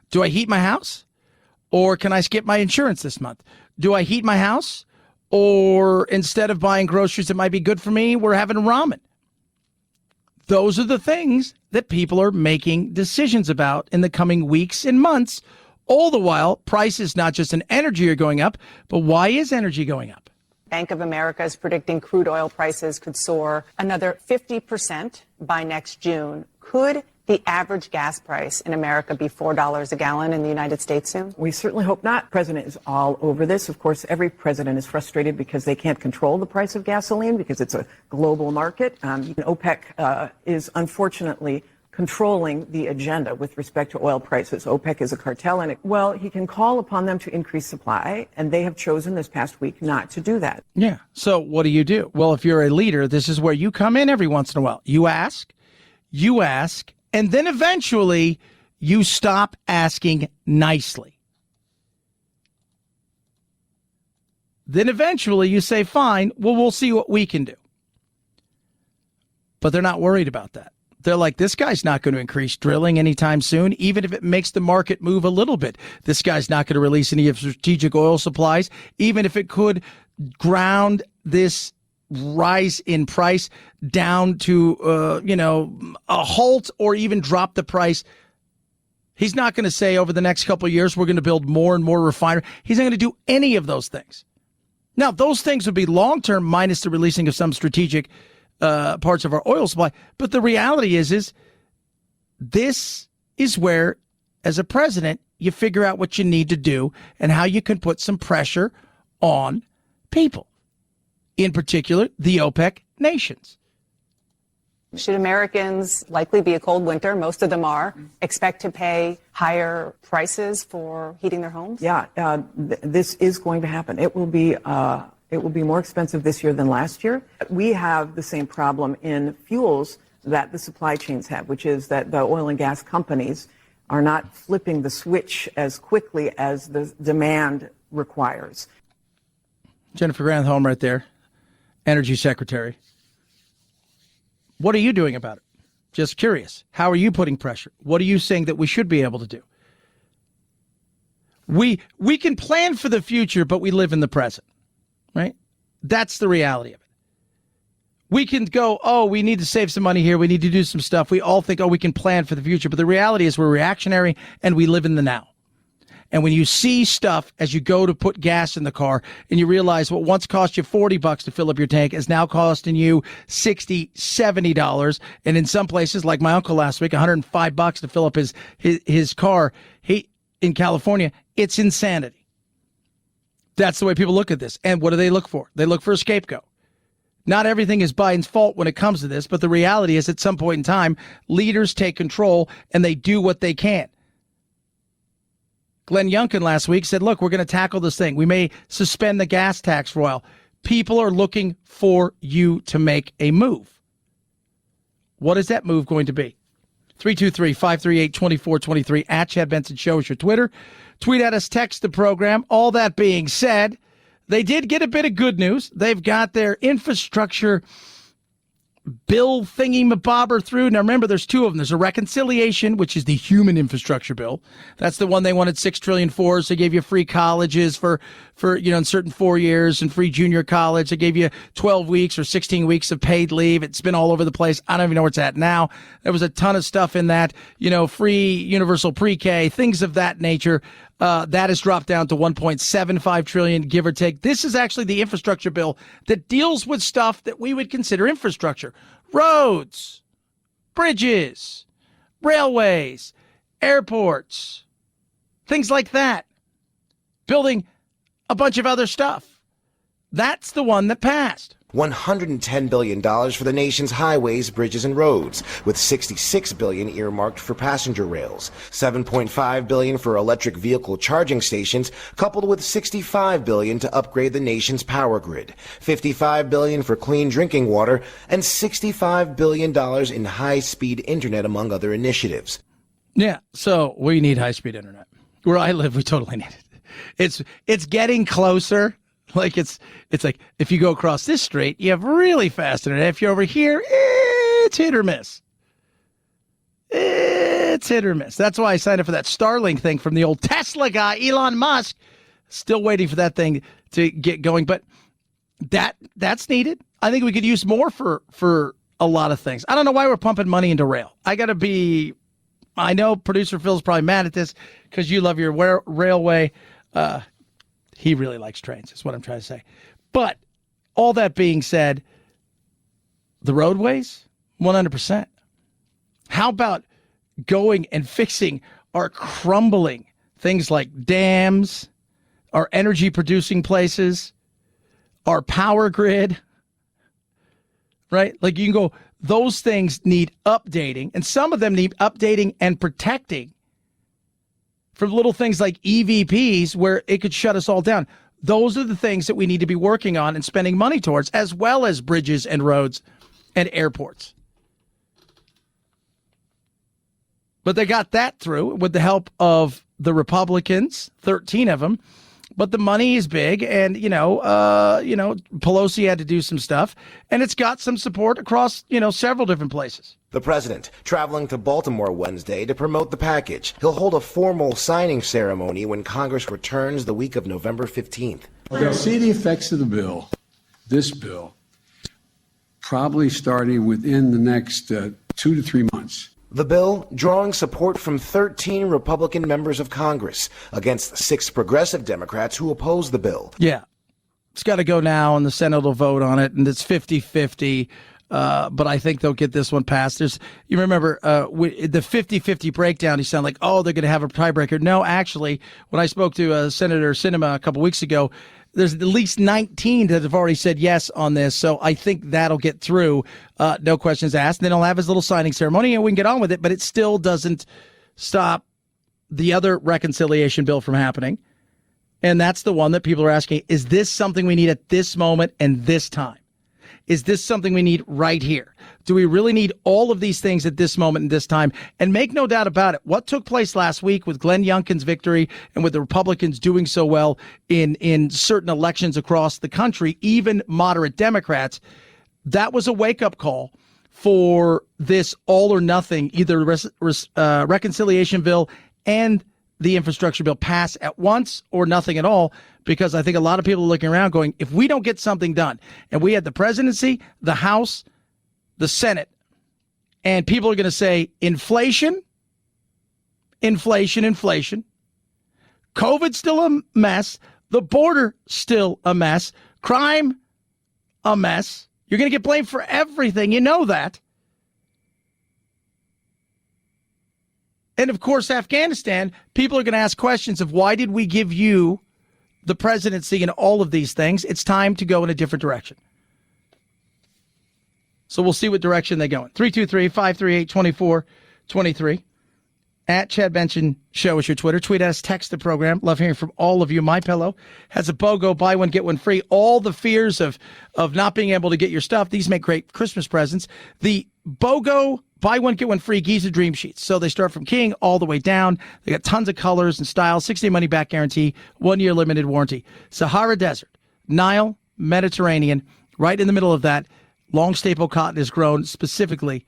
Do I heat my house? Or can I skip my insurance this month? Do I heat my house? Or instead of buying groceries that might be good for me, we're having ramen. Those are the things that people are making decisions about in the coming weeks and months. All the while, prices not just in energy are going up, but why is energy going up? Bank of America is predicting crude oil prices could soar another 50% by next June. Could the average gas price in America be $4 a gallon in the United States soon? We certainly hope not. The president is all over this. Of course, every president is frustrated because they can't control the price of gasoline because it's a global market. OPEC is unfortunately controlling the agenda with respect to oil prices. OPEC is a cartel, and he can call upon them to increase supply, and they have chosen this past week not to do that. Yeah. So what do? Well, if you're a leader, this is where you come in every once in a while. You ask, and then eventually you stop asking nicely. Then eventually you say, fine, well, we'll see what we can do. But they're not worried about that. They're like, this guy's not going to increase drilling anytime soon, even if it makes the market move a little bit. This guy's not going to release any of strategic oil supplies, even if it could ground this rise in price down to, a halt or even drop the price. He's not going to say over the next couple of years, we're going to build more and more refineries. He's not going to do any of those things. Now, those things would be long-term minus the releasing of some strategic parts of our oil supply. But the reality is this is where, as a president, you figure out what you need to do and how you can put some pressure on people, in particular, the OPEC nations. Should Americans, likely be a cold winter, most of them are, expect to pay higher prices for heating their homes? Yeah, this is going to happen. It will be more expensive this year than last year. We have the same problem in fuels that the supply chains have, which is that the oil and gas companies are not flipping the switch as quickly as the demand requires. Jennifer Granholm right there, Energy Secretary. What are you doing about it? Just curious. How are you putting pressure? What are you saying that we should be able to do? We can plan for the future, but we live in the present, right? That's the reality of it. We can go, we need to save some money here. We need to do some stuff. We all think, we can plan for the future. But the reality is we're reactionary and we live in the now. And when you see stuff as you go to put gas in the car and you realize what once cost you $40 to fill up your tank is now costing you $60, $70. And in some places, like my uncle last week, $105 to fill up his car in California, it's insanity. That's the way people look at this. And what do they look for? They look for a scapegoat. Not everything is Biden's fault when it comes to this, but the reality is at some point in time, leaders take control and they do what they can. Glenn Youngkin last week said, look, we're going to tackle this thing. We may suspend the gas tax for a while. People are looking for you to make a move. What is that move going to be? 323-538-2423 at Chad Benson Show is your Twitter. Tweet at us, text the program. All that being said, they did get a bit of good news. They've got their infrastructure bill thingy-mabobber through. Now, remember, there's two of them. There's a reconciliation, which is the human infrastructure bill. That's the one they wanted $6 trillion for. So they gave you free colleges for in certain 4 years and free junior college. They gave you 12 weeks or 16 weeks of paid leave. It's been all over the place. I don't even know where it's at now. There was a ton of stuff in that, free universal pre-K, things of that nature. That has dropped down to $1.75 trillion, give or take. This is actually the infrastructure bill that deals with stuff that we would consider infrastructure. Roads, bridges, railways, airports, things like that. Building a bunch of other stuff. That's the one that passed. $110 billion for the nation's highways, bridges, and roads, with $66 billion earmarked for passenger rails, $7.5 billion for electric vehicle charging stations, coupled with $65 billion to upgrade the nation's power grid, $55 billion for clean drinking water, and $65 billion in high-speed internet, among other initiatives. Yeah, so we need high-speed internet. Where I live, we totally need it. It's getting closer. Like it's like if you go across this street, you have really fast internet. If you're over here, it's hit or miss. It's hit or miss. That's why I signed up for that Starlink thing from the old Tesla guy, Elon Musk. Still waiting for that thing to get going, but that's needed. I think we could use more for a lot of things. I don't know why we're pumping money into rail. I know producer Phil's probably mad at this because you love your railway. He really likes trains, is what I'm trying to say. But All that being said, the roadways, 100%. How about going and fixing our crumbling things like dams, our energy producing places, our power grid, right? Like you can go, those things need updating, and some of them need updating and protecting from little things like EVPs where it could shut us all down. Those are the things that we need to be working on and spending money towards, as well as bridges and roads and airports. But they got that through with the help of the Republicans, 13 of them. But the money is big, and Pelosi had to do some stuff, and it's got some support across several different places. The president traveling to Baltimore Wednesday to promote the package. He'll hold a formal signing ceremony when Congress returns the week of November 15th. They'll see the effects of the bill, this bill, probably starting within the next 2 to 3 months. The bill drawing support from 13 Republican members of Congress against 6 progressive Democrats who oppose the bill. Yeah, it's got to go now, and the Senate will vote on it, and it's 50-50. But I think they'll get this one passed. You remember the 50-50 breakdown, you sound like, oh, they're going to have a tiebreaker. No, actually, when I spoke to Senator Sinema a couple weeks ago, there's at least 19 that have already said yes on this. So I think that'll get through. No questions asked. And then he'll have his little signing ceremony and we can get on with it. But it still doesn't stop the other reconciliation bill from happening. And that's the one that people are asking, is this something we need at this moment and this time? Is this something we need right here? Do we really need all of these things at this moment and this time? And make no doubt about it, what took place last week with Glenn Youngkin's victory and with the Republicans doing so well in certain elections across the country, even moderate Democrats, that was a wake-up call for this all or nothing, either reconciliation bill and the infrastructure bill pass at once or nothing at all, because I think a lot of people are looking around going, if we don't get something done, and we had the presidency, the House, the Senate, and people are going to say inflation, COVID's still a mess, the border still a mess, crime a mess. You're going to get blamed for everything. You know that. And, of course, Afghanistan, people are going to ask questions of why did we give you the presidency and all of these things? It's time to go in a different direction. So we'll see what direction they go in. 323-538-2423. At Chad Benson Show is your Twitter. Tweet us, text the program. Love hearing from all of you. MyPillow has a BOGO, buy one, get one free. All the fears of not being able to get your stuff, these make great Christmas presents. The BOGO, buy one, get one free Giza Dream Sheets. So they start from king all the way down. They got tons of colors and styles, 6-day money-back guarantee, 1-year limited warranty. Sahara Desert, Nile, Mediterranean, right in the middle of that, long staple cotton is grown specifically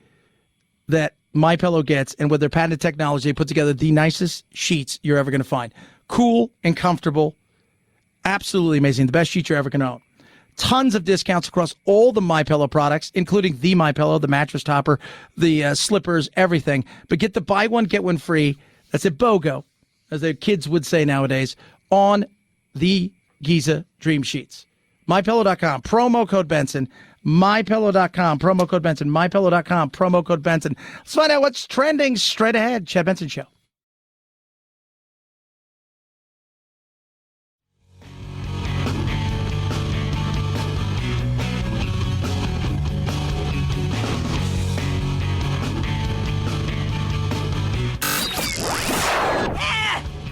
that MyPillow gets, and with their patented technology, they put together the nicest sheets you're ever going to find. Cool and comfortable. Absolutely amazing. The best sheets you're ever going to own. Tons of discounts across all the MyPillow products, including the MyPillow, the mattress topper, the slippers, everything. But get the buy one, get one free. That's at BOGO, as the kids would say nowadays, on the Giza Dream Sheets. MyPillow.com, promo code Benson. MyPillow.com, promo code Benson. MyPillow.com, promo code Benson. Let's find out what's trending straight ahead. Chad Benson Show.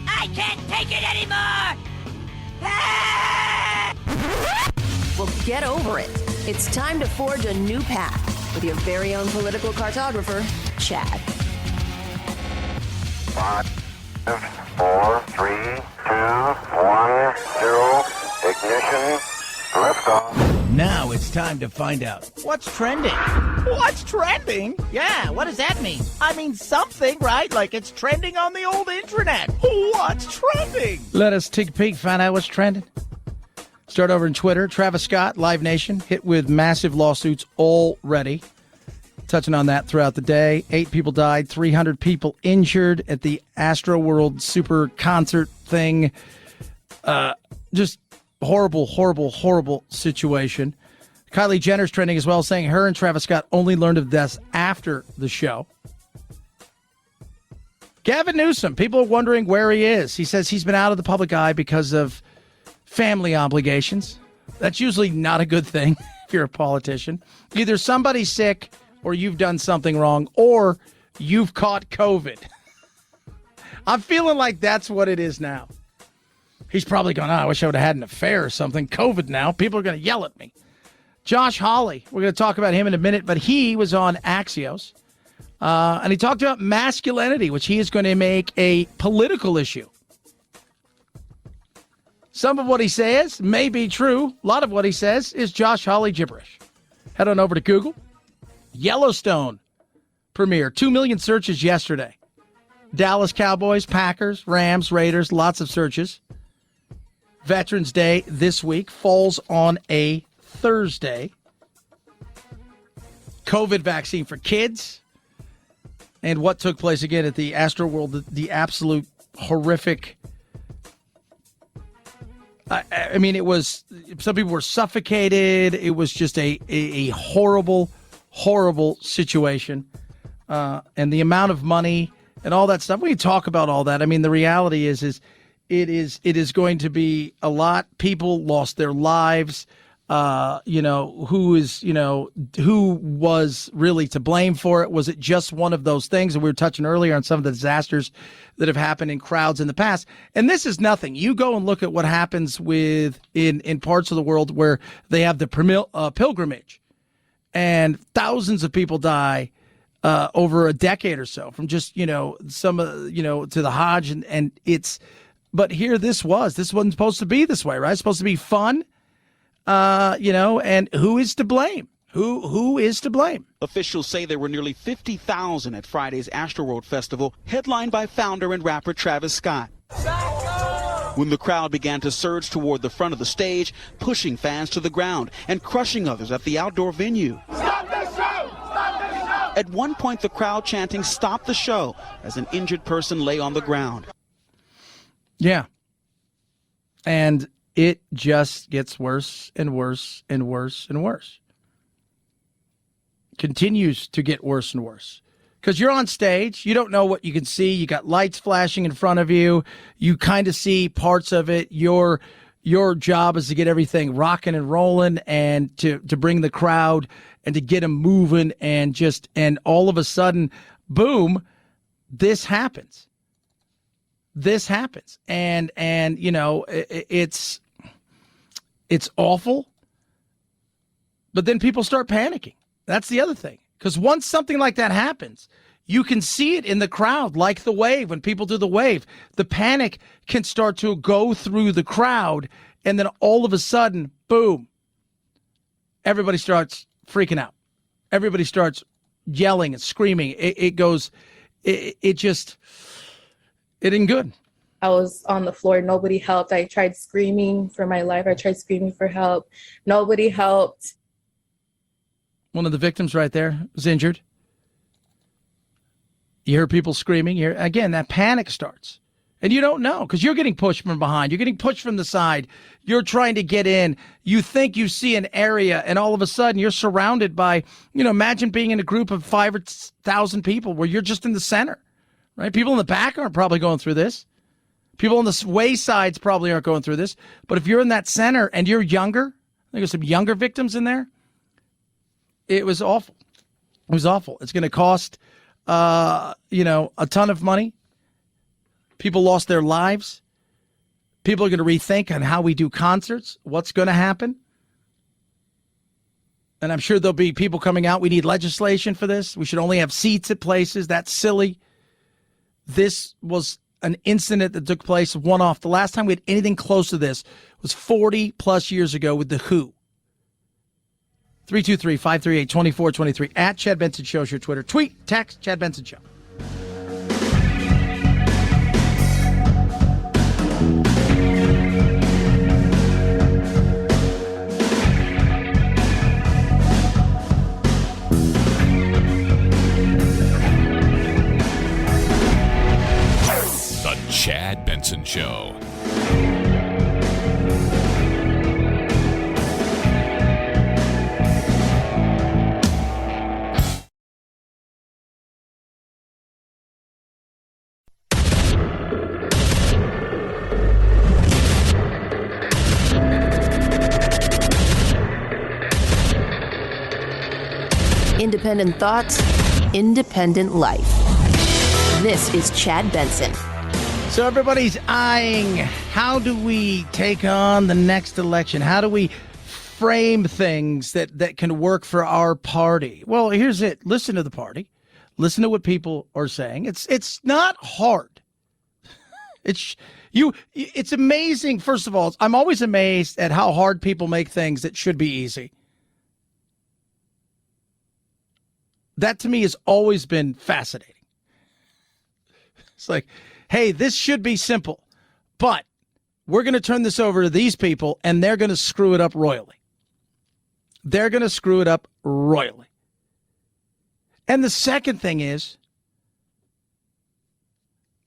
I can't take it anymore! Well, get over it. It's time to forge a new path with your very own political cartographer, Chad. 5, 4, 3, 2, 1, 0, ignition, liftoff. Now it's time to find out what's trending. What's trending? Yeah, what does that mean? I mean something, right? Like it's trending on the old internet. What's trending? Let us take a peek, find out what's trending. Start over in Twitter. Travis Scott, Live Nation, hit with massive lawsuits already. Touching on that throughout the day. 8 people died, 300 people injured at the Astroworld super concert thing. Just horrible, horrible, horrible situation. Kylie Jenner's trending as well, saying her and Travis Scott only learned of this after the show. Gavin Newsom, people are wondering where he is. He says he's been out of the public eye because of family obligations. That's usually not a good thing if you're a politician. Either somebody's sick or you've done something wrong or you've caught COVID. I'm feeling like that's what it is now. He's probably going, I wish I would have had an affair or something. COVID now. People are going to yell at me. Josh Hawley, we're going to talk about him in a minute, but he was on Axios. And he talked about masculinity, which he is going to make a political issue. Some of what he says may be true. A lot of what he says is Josh Hawley gibberish. Head on over to Google. Yellowstone premiere. 2 million searches yesterday. Dallas Cowboys, Packers, Rams, Raiders, lots of searches. Veterans Day this week falls on a Thursday. COVID vaccine for kids. And what took place again at the Astroworld, the absolute horrific. I mean, it was, some people were suffocated. It was just a horrible, horrible situation. And the amount of money and all that stuff. We can talk about all that. I mean, the reality is it is going to be a lot. People lost their lives. Who was really to blame for it? Was it just one of those things? And we were touching earlier on some of the disasters that have happened in crowds in the past. And this is nothing. You go and look at what happens in parts of the world where they have the pilgrimage and thousands of people die over a decade or so from just, to the Hajj and it's, but here this wasn't supposed to be this way, right? It's supposed to be fun. And who is to blame? Who is to blame? Officials say there were nearly 50,000 at Friday's Astroworld Festival, headlined by founder and rapper Travis Scott. When the crowd began to surge toward the front of the stage, pushing fans to the ground and crushing others at the outdoor venue. Stop the show! Stop the show! At one point, the crowd chanting, "Stop the show," as an injured person lay on the ground. Yeah. And it just gets worse and worse and worse and worse. Continues to get worse and worse. Because you're on stage, you don't know what you can see. You got lights flashing in front of you. You kind of see parts of it. Your job is to get everything rocking and rolling and to bring the crowd and to get them moving and all of a sudden, boom, this happens. This happens. And it's awful, but then people start panicking. That's the other thing. Because once something like that happens, you can see it in the crowd, like the wave. When people do the wave, the panic can start to go through the crowd, and then all of a sudden, boom, everybody starts freaking out. Everybody starts yelling and screaming. It isn't good. I was on the floor. Nobody helped. I tried screaming for my life. I tried screaming for help. Nobody helped. One of the victims right there was injured. You hear people screaming. Again, that panic starts. And you don't know because you're getting pushed from behind. You're getting pushed from the side. You're trying to get in. You think you see an area, and all of a sudden you're surrounded by, imagine being in a group of 5,000 people where you're just in the center, right? People in the back aren't probably going through this. People on the waysides probably aren't going through this. But if you're in that center and you're younger, I think there's some younger victims in there. It was awful. It was awful. It's going to cost, a ton of money. People lost their lives. People are going to rethink on how we do concerts, what's going to happen. And I'm sure there'll be people coming out. We need legislation for this. We should only have seats at places. That's silly. This was an incident that took place one-off. The last time we had anything close to this was 40 plus years ago with the WHO. 323-538-2423 at Chad Benson Show is your Twitter. Tweet, text, Chad Benson Show. The Chad Benson Show. Independent thoughts, independent life. This is Chad Benson. So everybody's eyeing, how do we take on the next election? How do we frame things that can work for our party? Well, here's it. Listen to the party. Listen to what people are saying. It's not hard. It's amazing. First of all, I'm always amazed at how hard people make things that should be easy. That to me has always been fascinating. It's like, hey, this should be simple, but we're going to turn this over to these people and they're going to screw it up royally. They're going to screw it up royally. And the second thing is,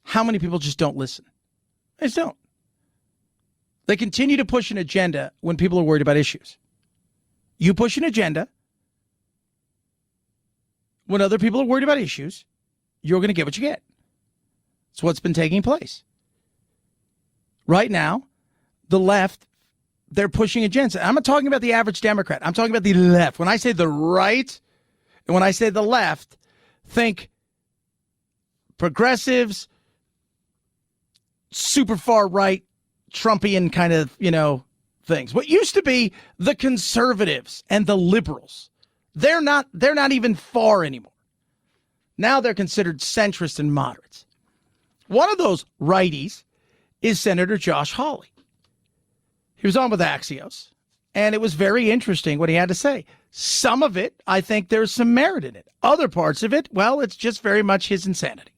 how many people just don't listen? They just don't. They continue to push an agenda when people are worried about issues. You push an agenda when other people are worried about issues, you're going to get what you get. It's what's been taking place. Right now, the left, they're pushing agendas. I'm not talking about the average Democrat. I'm talking about the left. When I say the right and when I say the left, think progressives, super far right, Trumpian kind of, things. What used to be the conservatives and the liberals, they're not even far anymore. Now they're considered centrist and moderates. One of those righties is Senator Josh Hawley. He was on with Axios, and it was very interesting what he had to say. Some of it, I think there's some merit in it. Other parts of it, well, it's just very much his insanity.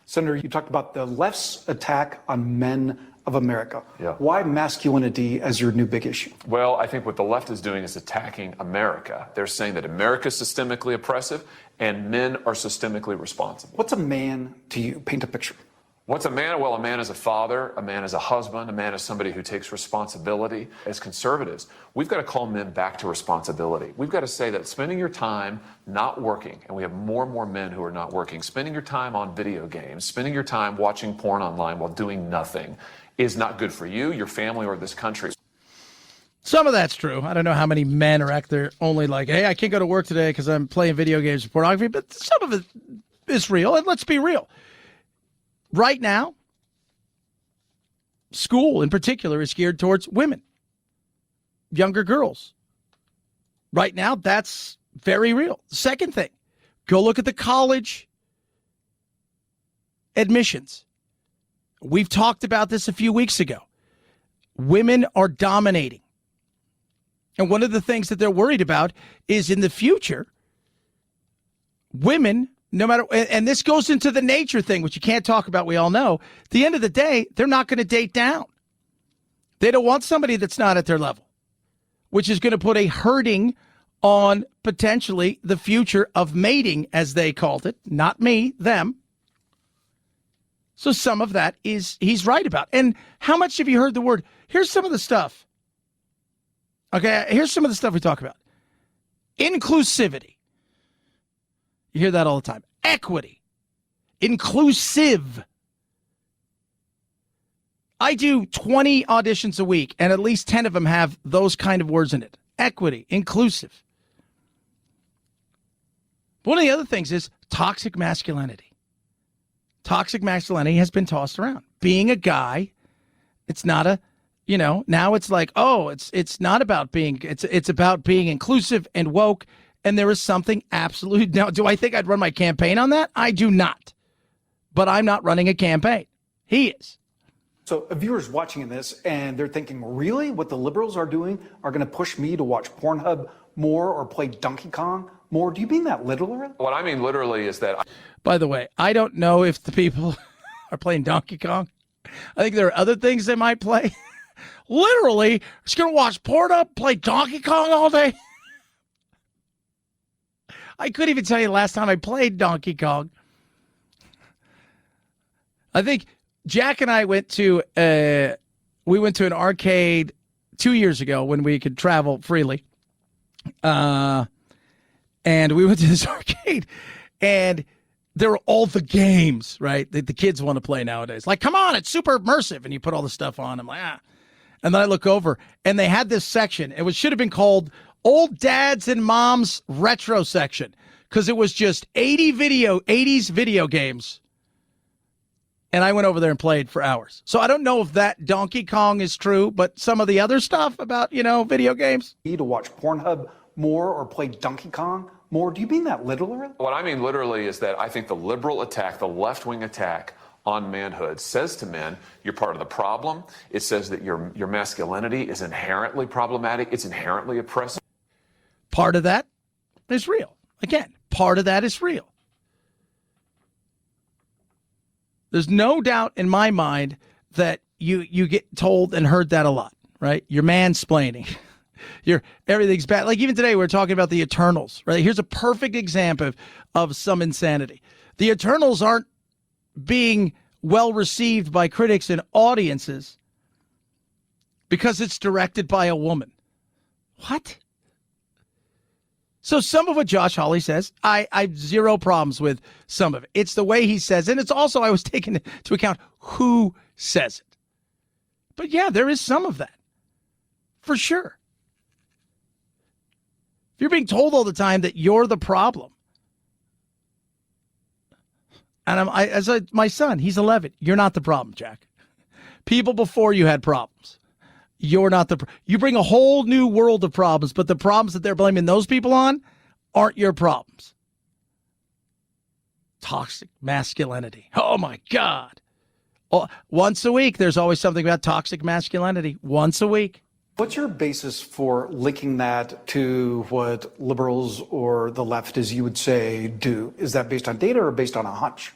Senator, you talked about the left's attack on men of America. Yeah. Why masculinity as your new big issue? Well, I think what the left is doing is attacking America. They're saying that America is systemically oppressive and men are systemically responsible. What's a man to you? Paint a picture. What's a man? Well, a man is a father, a man is a husband, a man is somebody who takes responsibility. As conservatives, we've got to call men back to responsibility. We've got to say that spending your time not working, and we have more and more men who are not working, spending your time on video games, spending your time watching porn online while doing nothing is not good for you, your family, or this country. Some of that's true. I don't know how many men are out there only like, hey, I can't go to work today because I'm playing video games or pornography, but some of it is real. And let's be real. Right now, school in particular is geared towards women, younger girls. Right now, that's very real. Second thing, go look at the college admissions. We've talked about this a few weeks ago. Women are dominating. And one of the things that they're worried about is in the future, women, no matter, and this goes into the nature thing, which you can't talk about, we all know. At the end of the day, they're not going to date down. They don't want somebody that's not at their level, which is going to put a hurting on potentially the future of mating, as they called it. Not me, them. So some of that is he's right about. And how much have you heard the word? Here's some of the stuff. Okay, here's some of the stuff we talk about. Inclusivity. You hear that all the time. Equity. Inclusive. I do 20 auditions a week, and at least 10 of them have those kind of words in it. Equity. Inclusive. One of the other things is toxic masculinity. Toxic masculinity has been tossed around. Being a guy, it's not a, now it's like, oh, it's not about being, it's about being inclusive and woke. And there is something absolutely, now, do I think I'd run my campaign on that? I do not. But I'm not running a campaign. He is. So a viewer's watching this and they're thinking, really? What the liberals are doing are going to push me to watch Pornhub more or play Donkey Kong more? Do you mean that literally? What I mean literally is that... By the way, I don't know if the people are playing Donkey Kong. I think there are other things they might play. Literally, just going to watch Pornhub, play Donkey Kong all day. I couldn't even tell you the last time I played Donkey Kong. I think Jack and I went to an arcade 2 years ago when we could travel freely. And we went to this arcade, and there were all the games, right, that the kids want to play nowadays. Like, come on, it's super immersive. And you put all the stuff on. I'm like, ah. And then I look over, and they had this section. It should have been called old dads and moms retro section, because it was just 80s video games. And I went over there and played for hours. So I don't know if that Donkey Kong is true, but some of the other stuff about, video games. To watch Pornhub more or play Donkey Kong more? Do you mean that literally? What I mean literally is that I think the liberal attack, the left-wing attack on manhood says to men, you're part of the problem. It says that your masculinity is inherently problematic. It's inherently oppressive. Part of that is real. Again, part of that is real. There's no doubt in my mind that you get told and heard that a lot, right? You're mansplaining. Everything's bad. Like even today, we're talking about the Eternals, right? Here's a perfect example of some insanity. The Eternals aren't being well received by critics and audiences because it's directed by a woman. What? So some of what Josh Hawley says, I have zero problems with some of it. It's the way he says it. And it's also, I was taking into account who says it. But yeah, there is some of that. For sure. If you're being told all the time that you're the problem. And my son, he's 11. You're not the problem, Jack. People before you had problems. You're not you bring a whole new world of problems, but the problems that they're blaming those people on aren't your problems. Toxic masculinity. Oh my God. Once a week, there's always something about toxic masculinity. Once a week. What's your basis for linking that to what liberals or the left, as you would say, do? Is that based on data or based on a hunch?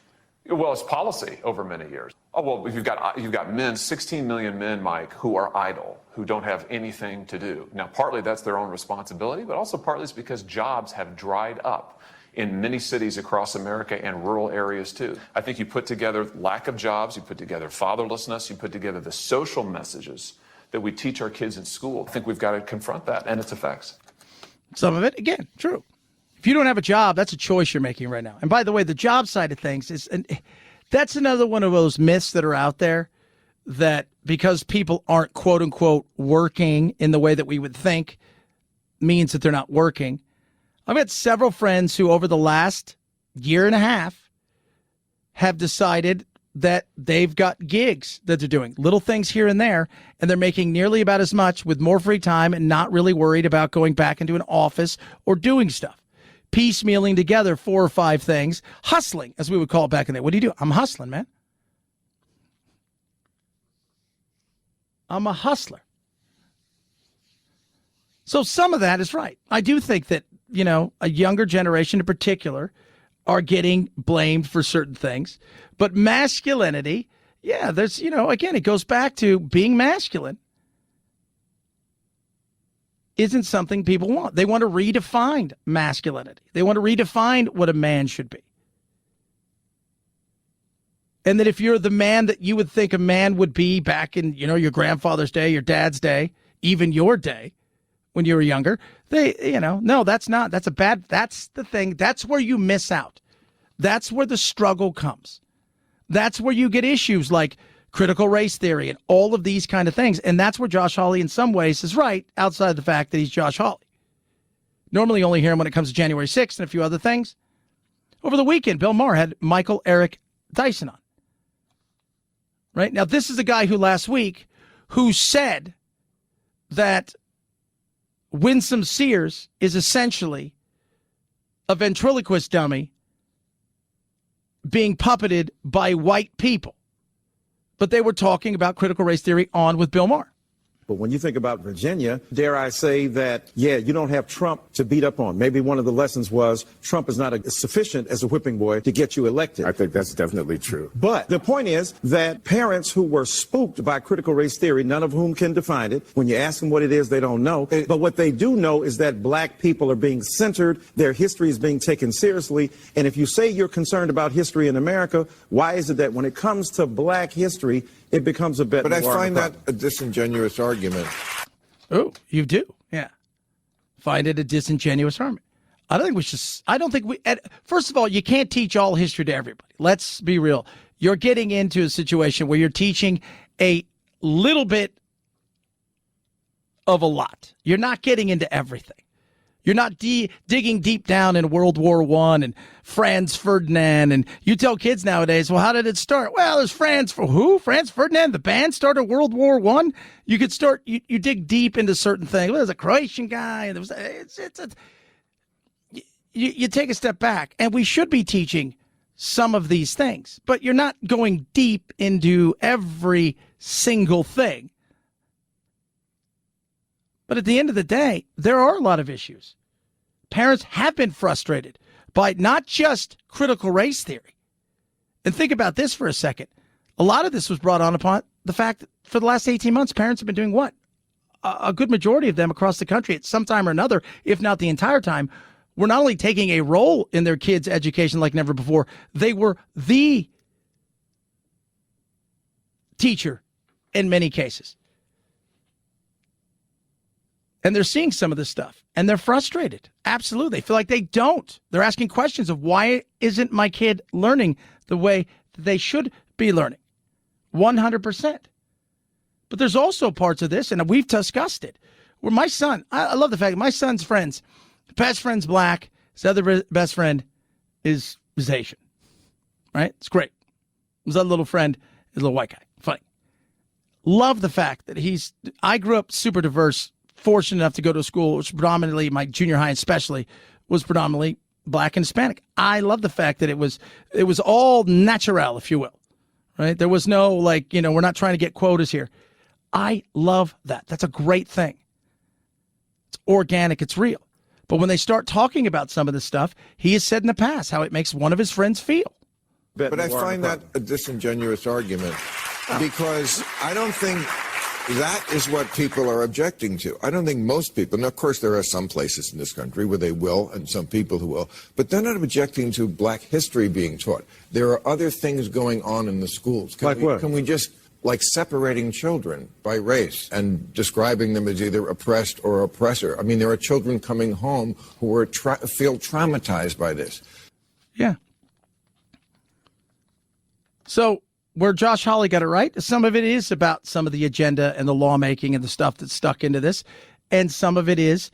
Well, it's policy over many years. Oh, well, you've got men, 16 million men, Mike, who are idle, who don't have anything to do. Now, partly that's their own responsibility, but also partly it's because jobs have dried up in many cities across America and rural areas too. I think you put together lack of jobs, you put together fatherlessness, you put together the social messages that we teach our kids in school. I think we've got to confront that and its effects. Some of it, again, true. If you don't have a job, that's a choice you're making right now. And by the way, the job side of things that's another one of those myths that are out there that because people aren't quote unquote working in the way that we would think means that they're not working. I've had several friends who over the last year and a half have decided that they've got gigs that they're doing, little things here and there, and they're making nearly about as much with more free time and not really worried about going back into an office or doing stuff. Piecemealing together 4 or 5 things, hustling, as we would call it back in the day. What do you do? I'm hustling, man. I'm a hustler. So some of that is right. I do think that, a younger generation in particular are getting blamed for certain things. But masculinity, yeah, there's, again, it goes back to being masculine isn't something people want. They want to redefine masculinity. They want to redefine what a man should be. And that if you're the man that you would think a man would be back in, your grandfather's day, your dad's day, even your day when you were younger, no, that's not. That's the thing. That's where you miss out. That's where the struggle comes. That's where you get issues like critical race theory and all of these kind of things. And that's where Josh Hawley in some ways is right, outside the fact that he's Josh Hawley. Normally only hear him when it comes to January 6th and a few other things. Over the weekend, Bill Maher had Michael Eric Dyson on. Right? Now, this is a guy who last week who said that Winsome Sears is essentially a ventriloquist dummy being puppeted by white people. But they were talking about critical race theory on with Bill Maher. But when you think about Virginia, dare I say that, you don't have Trump to beat up on. Maybe one of the lessons was Trump is not sufficient as a whipping boy to get you elected. I think that's definitely true. But the point is that parents who were spooked by critical race theory, none of whom can define it, when you ask them what it is, they don't know. But what they do know is that black people are being censored, their history is being taken seriously. And if you say you're concerned about history in America, why is it that when it comes to black history, it becomes a bit But I more find that a disingenuous argument. Oh, you do? Yeah. Find it a disingenuous argument. First of all, you can't teach all history to everybody. Let's be real. You're getting into a situation where you're teaching a little bit of a lot. You're not getting into everything. You're not digging deep down in World War I and Franz Ferdinand. And you tell kids nowadays, well, how did it start? Well, there's Franz Ferdinand, the band started World War I. You could start, you dig deep into certain things. Well, there's a Croatian guy. And you take a step back, and we should be teaching some of these things. But you're not going deep into every single thing. But at the end of the day, there are a lot of issues. Parents have been frustrated by not just critical race theory. And think about this for a second. A lot of this was brought on upon the fact that for the last 18 months, parents have been doing what? A good majority of them across the country at some time or another, if not the entire time, were not only taking a role in their kids' education like never before, they were the teacher in many cases. And they're seeing some of this stuff, and they're frustrated. Absolutely. They feel like they don't. They're asking questions of why isn't my kid learning the way they should be learning? 100%. But there's also parts of this, and we've discussed it, where my son, I love the fact that my son's friends, best friend's black, his other best friend is Asian. Right? It's great. His other little friend is a little white guy. Funny. Love the fact that I grew up super diverse, fortunate enough to go to a school which predominantly, my junior high especially, was predominantly black and Hispanic. I love the fact that it was all natural, if you will, right? There was no we're not trying to get quotas here. I love that. That's a great thing. It's organic. It's real. But when they start talking about some of this stuff, he has said in the past how it makes one of his friends feel. But I find that a disingenuous argument because I don't think that is what people are objecting to. I don't think most people, and of course there are some places in this country where they will and some people who will, but they're not objecting to black history being taught. There are other things going on in the schools. Can we just, like separating children by race and describing them as either oppressed or oppressor? I mean, there are children coming home who feel traumatized by this. Yeah. So where Josh Hawley got it right, some of it is about some of the agenda and the lawmaking and the stuff that's stuck into this. And some of it is,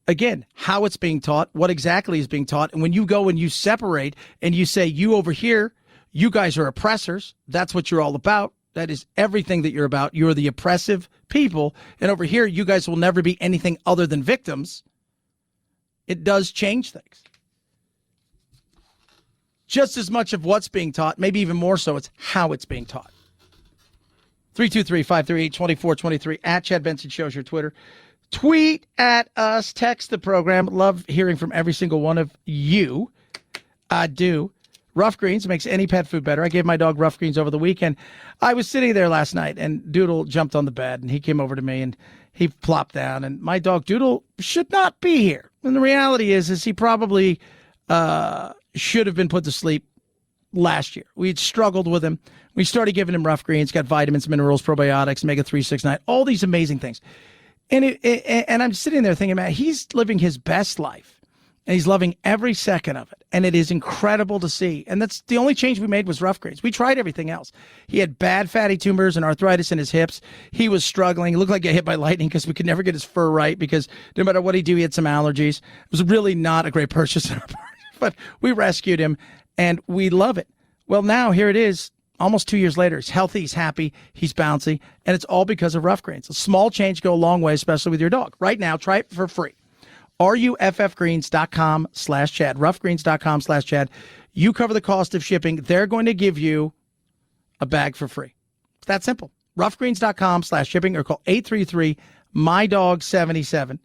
again, how it's being taught, what exactly is being taught. And when you go and you separate and you say, you over here, you guys are oppressors, that's what you're all about. That is everything that you're about. You're the oppressive people. And over here, you guys will never be anything other than victims. It does change things. Just as much of what's being taught, maybe even more so, it's how it's being taught. 323-538-2423 at Chad Benson Show's your Twitter. Tweet at us, text the program. Love hearing from every single one of you. I do. Rough Greens makes any pet food better. I gave my dog Rough Greens over the weekend. I was sitting there last night, and Doodle jumped on the bed, and he came over to me, and he plopped down. And my dog Doodle should not be here. And the reality is he probably should have been put to sleep last year. We'd struggled with him. We started giving him Rough Greens, got vitamins, minerals, probiotics, omega-369, all these amazing things. And I'm sitting there thinking, man, he's living his best life. And he's loving every second of it. And it is incredible to see. And that's the only change we made was Rough Greens. We tried everything else. He had bad fatty tumors and arthritis in his hips. He was struggling. He looked like he got hit by lightning because we could never get his fur right because no matter what he do, he had some allergies. It was really not a great purchase on our part. But we rescued him, and we love it. Well, now here it is, almost 2 years later. He's healthy, he's happy, he's bouncy, and it's all because of Rough Greens. A small change go a long way, especially with your dog. Right now, try it for free. RUFFgreens.com/Chad. Roughgreens.com/Chad. You cover the cost of shipping. They're going to give you a bag for free. It's that simple. Roughgreens.com/shipping or call 833-MY-DOG-77.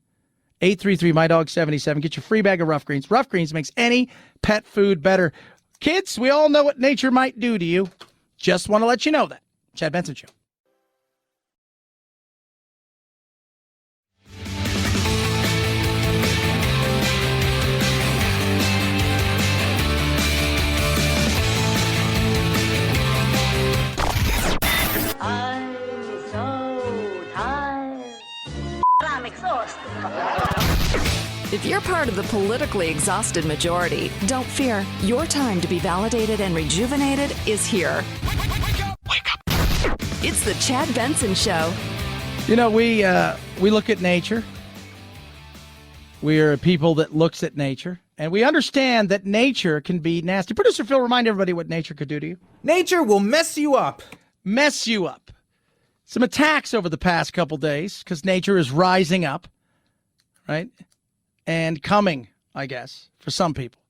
833-MY-DOG-77. Get your free bag of Rough Greens. Rough Greens makes any pet food better. Kids, we all know what nature might do to you. Just want to let you know that. Chad Benson Show. I'm so tired. I'm exhausted. If you're part of the politically exhausted majority, don't fear. Your time to be validated and rejuvenated is here. Wake up. It's the Chad Benson Show. You know, we look at nature We're a people that looks at nature, and we understand that nature can be nasty. Producer Phil, remind everybody what nature could do to you. Nature will mess you up. Mess you up. Some attacks over the past couple days because nature is rising up, right? And coming, I guess, for some people.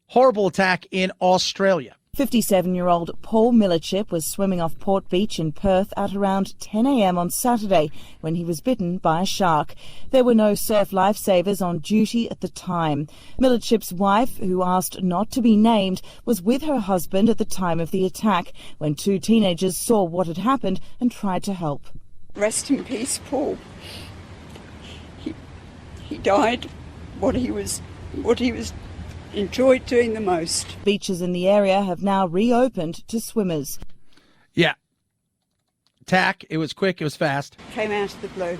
Horrible attack in Australia. 57-year-old Paul Millerchip was swimming off Port Beach in Perth at around 10 a.m. on Saturday when he was bitten by a shark. There were no surf lifesavers on duty at the time. Millerchip's wife, who asked not to be named, was with her husband at the time of the attack when two teenagers saw what had happened and tried to help. Rest in peace, Paul. He died what he was enjoyed doing the most. Beaches in the area have now reopened to swimmers. Yeah. Attack. It was quick. It was fast. Came out of the blue.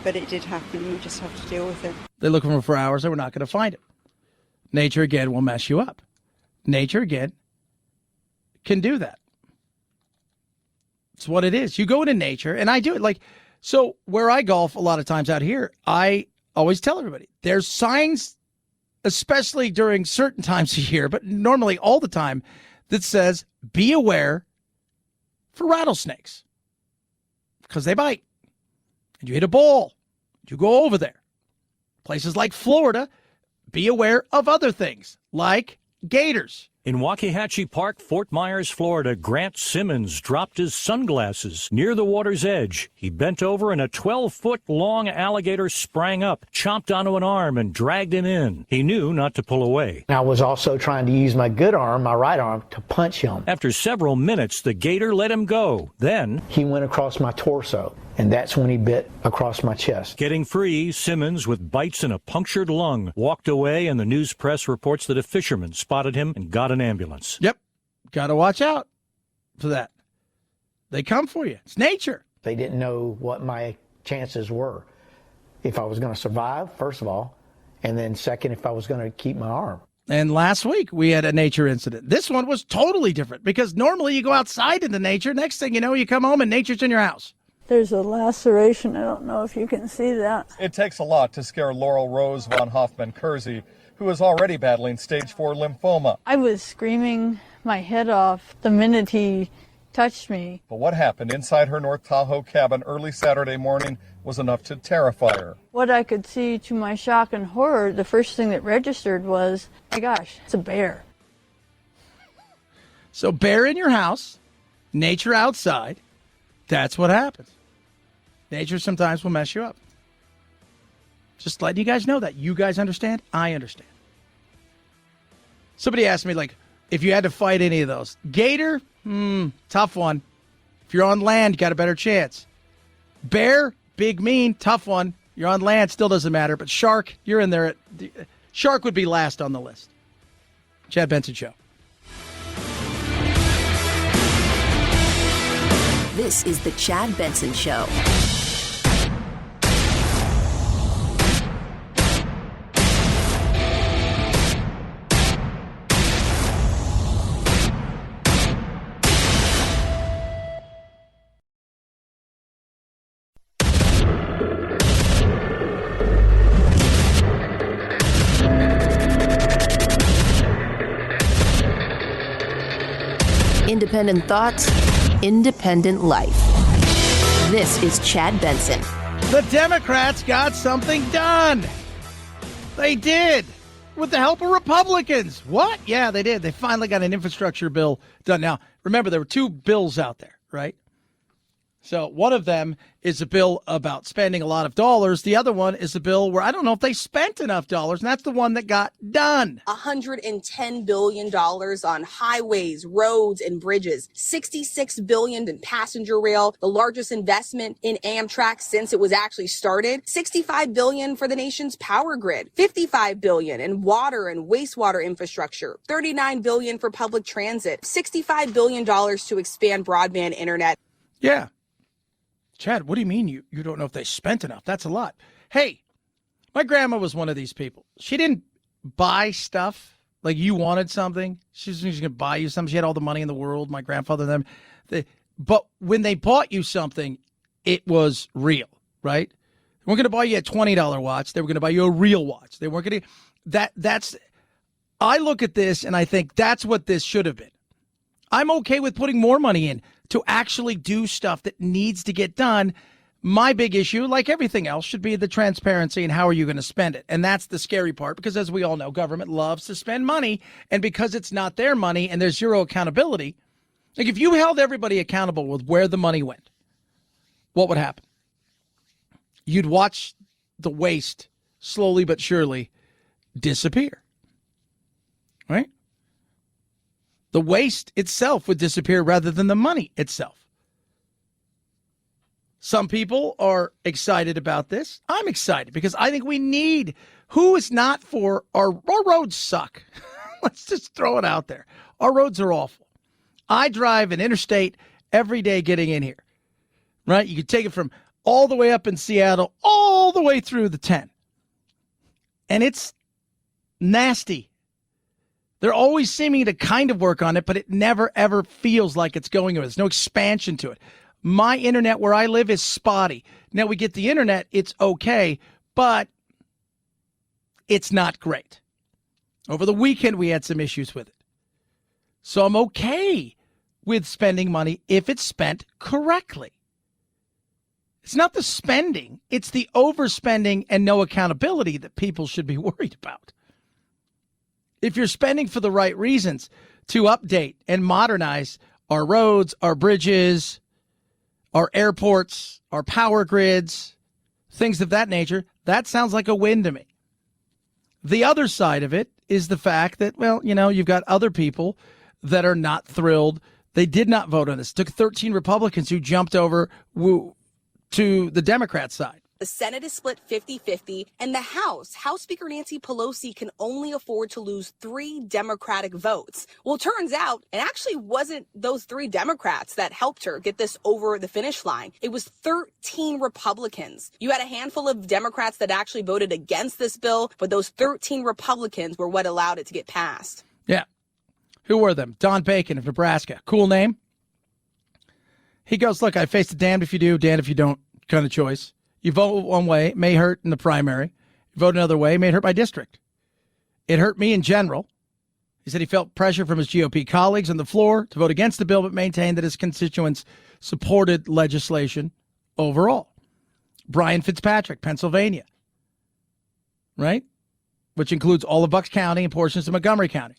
But it did happen. We just have to deal with it. They're looking for hours. They were not going to find it. Nature, again, will mess you up. Nature, again, can do that. It's what it is. You go into nature, and I do it. So where I golf a lot of times out here, I always tell everybody, there's signs, especially during certain times of year, but normally all the time, that says, be aware for rattlesnakes because they bite. And you hit a ball, you go over there. Places like Florida, be aware of other things like gators. In Waxahachie Park, Fort Myers, Florida, Grant Simmons dropped his sunglasses near the water's edge. He bent over and a 12-foot-long alligator sprang up, chomped onto an arm, and dragged him in. He knew not to pull away. I was also trying to use my good arm, my right arm, to punch him. After several minutes, the gator let him go. Then he went across my torso, and that's when he bit across my chest. Getting free, Simmons, with bites and a punctured lung, walked away, and the news press reports that a fisherman spotted him and got an ambulance. Yep. Got to watch out for that. They come for you. It's nature. They didn't know what my chances were. If I was going to survive, first of all, and then second, if I was going to keep my arm. And last week, we had a nature incident. This one was totally different because normally you go outside into nature. Next thing you know, you come home and nature's in your house. There's a laceration. I don't know if you can see that. It takes a lot to scare Laurel Rose von Hoffman-Kersey, who is already battling stage 4 lymphoma. I was screaming my head off the minute he touched me. But what happened inside her North Tahoe cabin early Saturday morning was enough to terrify her. What I could see, to my shock and horror, the first thing that registered was, my gosh, it's a bear. So bear in your house, nature outside, that's what happens. Nature sometimes will mess you up. Just letting you guys know that. You guys understand? I understand. Somebody asked me, if you had to fight any of those. Gator, tough one. If you're on land, you got a better chance. Bear, big, mean, tough one. You're on land, still doesn't matter. But shark, you're in there. Shark would be last on the list. Chad Benson Show. This is the Chad Benson Show. Independent thoughts, independent life. This is Chad Benson. The Democrats got something done. They did. With the help of Republicans. What? Yeah, they did. They finally got an infrastructure bill done. Now, remember, there were two bills out there, right? So one of them is a bill about spending a lot of dollars. The other one is a bill where I don't know if they spent enough dollars, and that's the one that got done. $110 billion on highways, roads, and bridges. $66 billion in passenger rail, the largest investment in Amtrak since it was actually started. $65 billion for the nation's power grid. $55 billion in water and wastewater infrastructure. $39 billion for public transit. $65 billion to expand broadband internet. Yeah. Chad, what do you mean you don't know if they spent enough? That's a lot. Hey, my grandma was one of these people. She didn't buy stuff like you wanted something. She was going to buy you something. She had all the money in the world, my grandfather and them. But when they bought you something, it was real, right? weren't going to buy you a $20 watch. They were going to buy you a real watch. They weren't going to. That's. I look at this and I think that's what this should have been. I'm okay with putting more money in to actually do stuff that needs to get done. My big issue, like everything else, should be the transparency and how are you going to spend it. And that's the scary part, because as we all know, government loves to spend money. And because it's not their money and there's zero accountability, like if you held everybody accountable with where the money went, what would happen? You'd watch the waste slowly but surely disappear, right? The waste itself would disappear rather than the money itself. Some people are excited about this. I'm excited because I think we need, who is not for, our roads suck. Let's just throw it out there. Our roads are awful. I drive an interstate every day getting in here, right? You could take it from all the way up in Seattle, all the way through the 10. And it's nasty. They're always seeming to kind of work on it, but it never, ever feels like it's going anywhere. There's no expansion to it. My internet where I live is spotty. Now we get the internet, it's okay, but it's not great. Over the weekend, we had some issues with it. So I'm okay with spending money if it's spent correctly. It's not the spending, it's the overspending and no accountability that people should be worried about. If you're spending for the right reasons to update and modernize our roads, our bridges, our airports, our power grids, things of that nature, that sounds like a win to me. The other side of it is the fact that, well, you know, you've got other people that are not thrilled. They did not vote on this. It took 13 Republicans who jumped over to the Democrat side. The Senate is split 50-50, and the House Speaker Nancy Pelosi can only afford to lose 3 Democratic votes. Well, it turns out it actually wasn't those 3 Democrats that helped her get this over the finish line. It was 13 Republicans. You had a handful of Democrats that actually voted against this bill, but those 13 Republicans were what allowed it to get passed. Yeah. Who were them? Don Bacon of Nebraska. Cool name. He goes, look, I face the damned if you do, damned if you don't kind of choice. You vote one way, may hurt in the primary. You vote another way, may hurt by district. It hurt me in general. He said he felt pressure from his GOP colleagues on the floor to vote against the bill, but maintained that his constituents supported legislation overall. Brian Fitzpatrick, Pennsylvania, right? Which includes all of Bucks County and portions of Montgomery County.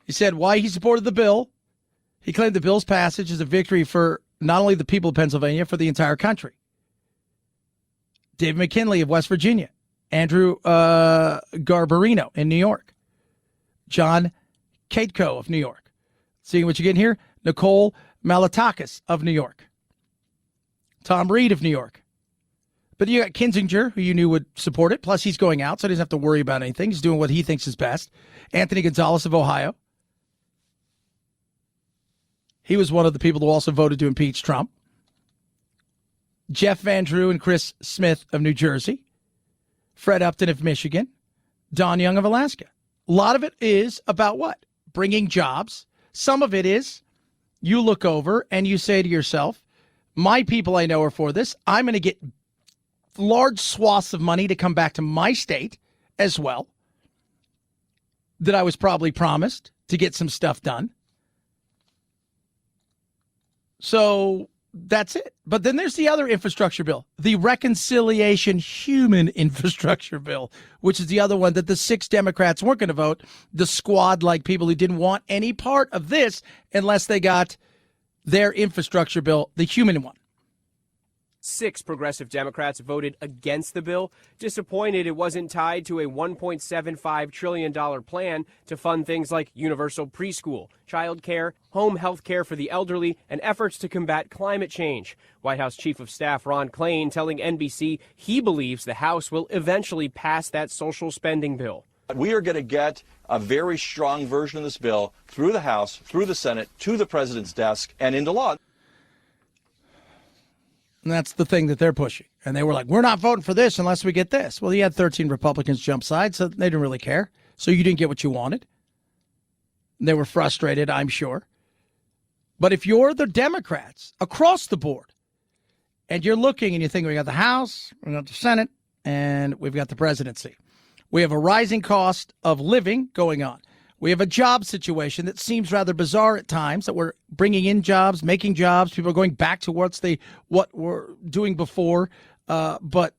He said why he supported the bill. He claimed the bill's passage is a victory for not only the people of Pennsylvania, for the entire country. David McKinley of West Virginia, Andrew Garbarino in New York, John Katko of New York. Seeing what you get here, Nicole Malatakis of New York, Tom Reed of New York. But you got Kinzinger, who you knew would support it, plus he's going out, so he doesn't have to worry about anything. He's doing what he thinks is best. Anthony Gonzalez of Ohio. He was one of the people who also voted to impeach Trump. Jeff Van Drew and Chris Smith of New Jersey, Fred Upton of Michigan, Don Young of Alaska. A lot of it is about what? Bringing jobs. Some of it is you look over and you say to yourself, my people I know are for this. I'm going to get large swaths of money to come back to my state as well that I was probably promised to get some stuff done. So that's it. But then there's the other infrastructure bill, the reconciliation human infrastructure bill, which is the other one that the 6 Democrats weren't going to vote, the squad-like people who didn't want any part of this unless they got their infrastructure bill, the human one. 6 progressive Democrats voted against the bill, disappointed it wasn't tied to a $1.75 trillion plan to fund things like universal preschool, child care, home health care for the elderly, and efforts to combat climate change. White House Chief of Staff Ron Klain telling NBC he believes the House will eventually pass that social spending bill. We are going to get a very strong version of this bill through the House, through the Senate, to the president's desk, and into law. And that's the thing that they're pushing. And they were like, we're not voting for this unless we get this. Well, you had 13 Republicans jump sides, so they didn't really care. So you didn't get what you wanted. They were frustrated, I'm sure. But if you're the Democrats across the board And you're looking and you think we got the House, we got the Senate, and we've got the presidency. We have a rising cost of living going on. We have a job situation that seems rather bizarre at times, that we're bringing in jobs, making jobs. People are going back to what we're doing before, but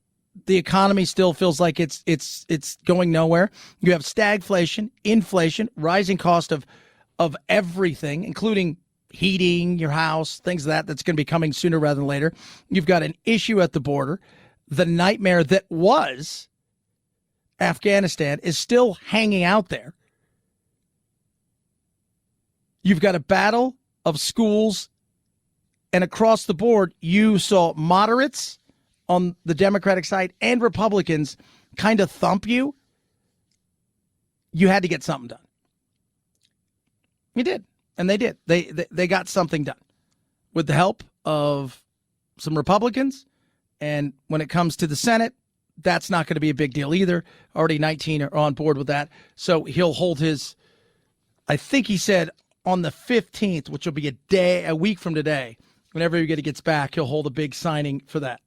the economy still feels like it's going nowhere. You have stagflation, inflation, rising cost of everything, including heating your house, things that's going to be coming sooner rather than later. You've got an issue at the border. The nightmare that was Afghanistan is still hanging out there. You've got a battle of schools, and across the board, you saw moderates on the Democratic side and Republicans kind of thump you. You had to get something done. You did, and they did. They got something done with the help of some Republicans, and when it comes to the Senate, that's not going to be a big deal either. Already 19 are on board with that, so he'll hold his, I think he said, on the 15th, which will be a week from today, whenever he gets back, he'll hold a big signing for that.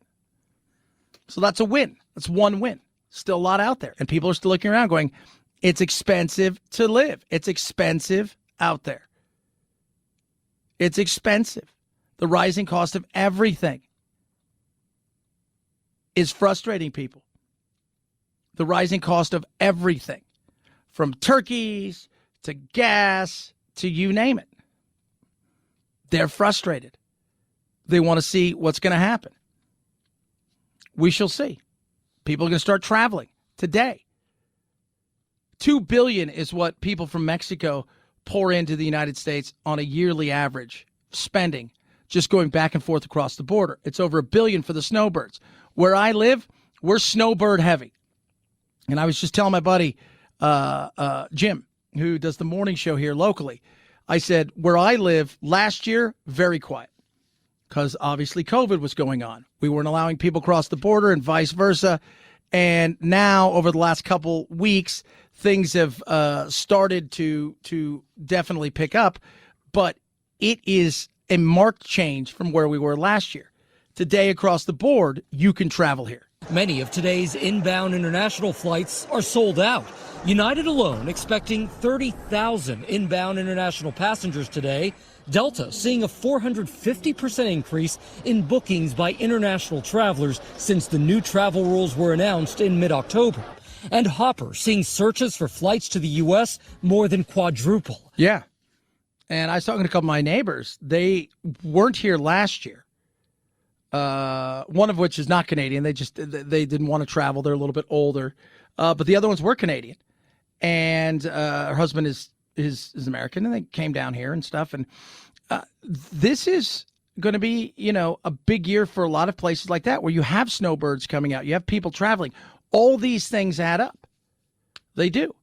So that's a win. That's one win. Still a lot out there. And people are still looking around going, it's expensive to live. It's expensive out there. It's expensive. The rising cost of everything is frustrating people. The rising cost of everything, from turkeys to gas to you name it. They're frustrated. They want to see what's going to happen. We shall see. People are going to start traveling today. $2 billion is what people from Mexico pour into the United States on a yearly average spending, just going back and forth across the border. It's over $1 billion for the snowbirds. Where I live, we're snowbird heavy. And I was just telling my buddy, Jim, who does the morning show here locally, I said, where I live last year, very quiet, because obviously COVID was going on. We weren't allowing people across the border and vice versa. And now, over the last couple weeks, things have started to definitely pick up. But it is a marked change from where we were last year. Today, across the board, you can travel here. Many of today's inbound international flights are sold out. United alone expecting 30,000 inbound international passengers today. Delta seeing a 450% increase in bookings by international travelers since the new travel rules were announced in mid-October. And Hopper seeing searches for flights to the U.S. more than quadruple. Yeah. And I was talking to a couple of my neighbors. They weren't here last year. One of which is not Canadian. They didn't want to travel. They're a little bit older. But the other ones were Canadian. And her husband is American, and they came down here and stuff. And this is going to be, a big year for a lot of places like that, where you have snowbirds coming out. You have people traveling. All these things add up. They do.